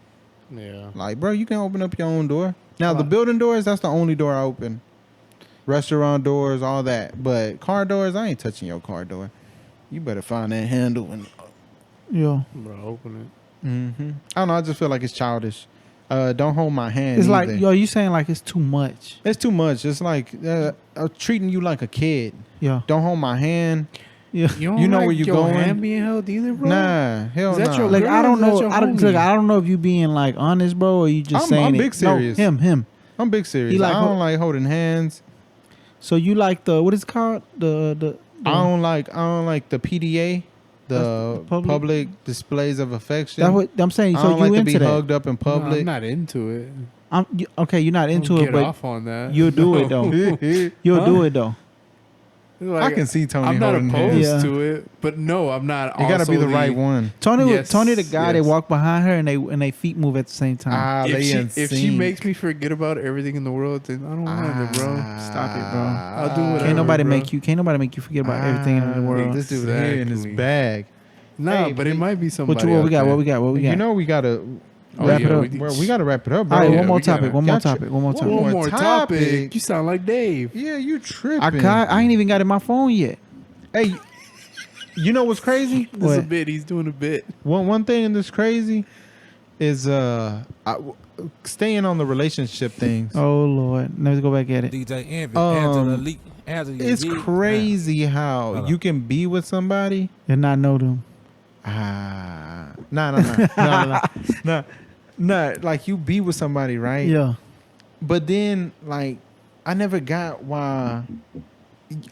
Yeah. Like, bro, you can open up your own door. Now, the building doors, that's the only door I open. Restaurant doors, all that. But car doors, I ain't touching your car door. You better find that handle. And Yeah, Bro, open I don't know. I just feel like it's childish. Don't hold my hand. it's like either. you saying like it's too much. It's too much. It's like treating you like a kid. Yeah, Don't hold my hand. yeah. it. You You know like where you your going? hand being held either, bro? Nah, hell Is that nah. your Like girl I don't or is that know. your I don't homie? look. I don't know if you being like honest, bro, or you just saying I'm it. big serious. No, him. I'm big serious. He like I don't like holding hands. So you like the what is it called the I don't like the PDA, That's the the public- public displays of affection. That's what I'm saying. I So don't you like to into be that? hugged up in No, public. I'm not into it. Okay, you're not into Don't it, get but off on that. you'll do it though. You'll do it though. Like, I can see Tony I'm not holding opposed hands. Yeah. to it, but no, I'm not. You gotta be also the right one. Tony, Yes, Tony, the guy that yes. walk behind her and they feet move at the same time. Ah, they in If she sync. makes me forget about everything in the world, then I don't mind it, bro. Stop it, bro. I'll do whatever. Can't nobody bro. make you. Can't nobody make you forget about everything in the world. This dude here in his Exactly. bag. Nah, Hey, but it might be somebody. What we out got? there. What we got? What we got? You know we gotta Wrap it up. We gotta wrap it up, bro. All right, yeah, one more we gotta- topic. One more Gotcha. topic. One more One topic. One more topic. topic. You sound like Dave. Yeah, you tripping. I ain't even got in my phone yet. Hey, you know what's crazy? This is a What? bit. He's doing a bit. One thing that's crazy is staying on the relationship things. Oh Lord, let's go back at it. DJ Envy, Angela It's crazy how you can be with somebody. And not know them. Nah. Not like you be with somebody, right? Yeah. But then, like, I never got why.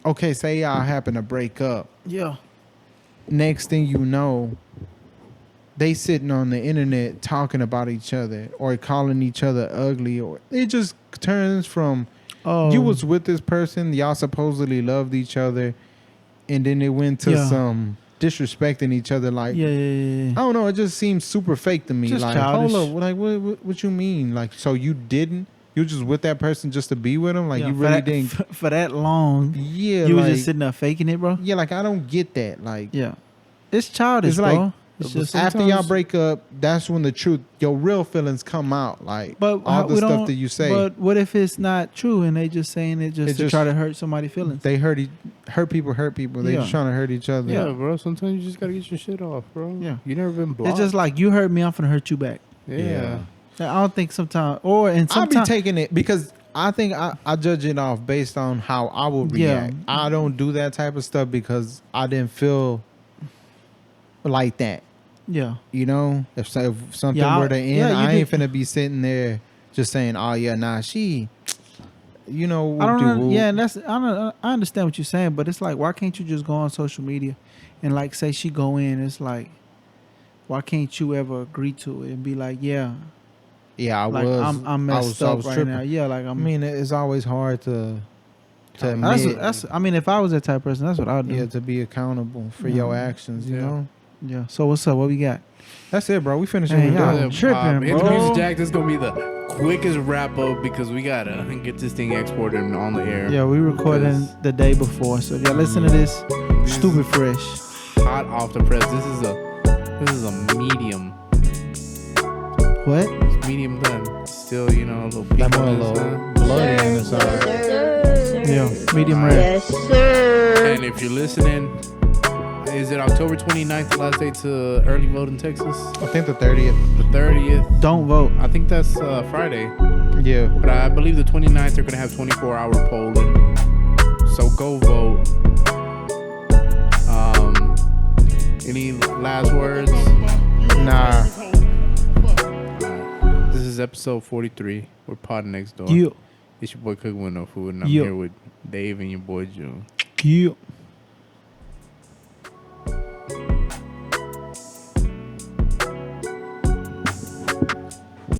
Okay, say y'all happen to break up. Yeah. Next thing you know, they sitting on the internet talking about each other or calling each other ugly, or it just turns from you was with this person, y'all supposedly loved each other, and then it went to some disrespecting each other. Like, I don't know, it just seems super fake to me. Just like, childish. hold up, like what you mean? Like, so you didn't? You just with that person just to be with him? Like, you really didn't for that long. Yeah, you like, was just sitting there faking it, bro. Yeah, like I don't get that. Like, yeah, it's childish, it's bro. like It's just after y'all break up, that's when the truth, your real feelings come out. Like, but all the stuff that you say. But what if it's not true and they just saying it just to try to hurt somebody's feelings? They hurt people. They just trying to hurt each other. Yeah, bro. Sometimes you just gotta get your shit off, bro. Yeah, you never been blocked. It's just like you hurt me, I'm finna hurt you back. Yeah. I don't think sometimes I'll be taking it because I think I judge it off based on how I would react. I don't do that type of stuff because I didn't feel like that. Yeah. You know, if something were to end, I ain't finna be sitting there just saying, "Oh yeah, nah, she." You know, I don't know. Yeah, and I understand what you're saying, but it's like, why can't you just go on social media and like say she go in? It's like, why can't you ever agree to it and be like, yeah, I like, was. I'm messed up right tripping. now. Yeah, like I mean, it's always hard to admit. That's. I mean, if I was that type of person, that's what I'd do. Yeah, to be accountable for your actions. You know. Yeah. So what's up? What we got? That's it, bro. We finished. Y'all tripping, Hit bro. the music, Jack. This is gonna be the quickest wrap up because we gotta get this thing exported on the air. Yeah, we recording the day before, so if y'all listen to this, stupid fresh, hot off the press. This is a medium. What? It's medium done. Still, you know, a little pink that on a little this, bloody on the side. Yeah, medium rare. Yes, sir. And if you're listening, is it October 29th, the last day to early vote in Texas? I think the 30th. The 30th. Don't vote. I think that's Friday. Yeah. But I believe the 29th they're going to have 24-hour polling. So go vote. Any last words? Nah. This is episode 43. We're Pod Next Door. Yeah. It's your boy Cook with No Food, and I'm Yeah. here with Dave and your boy June. Yeah.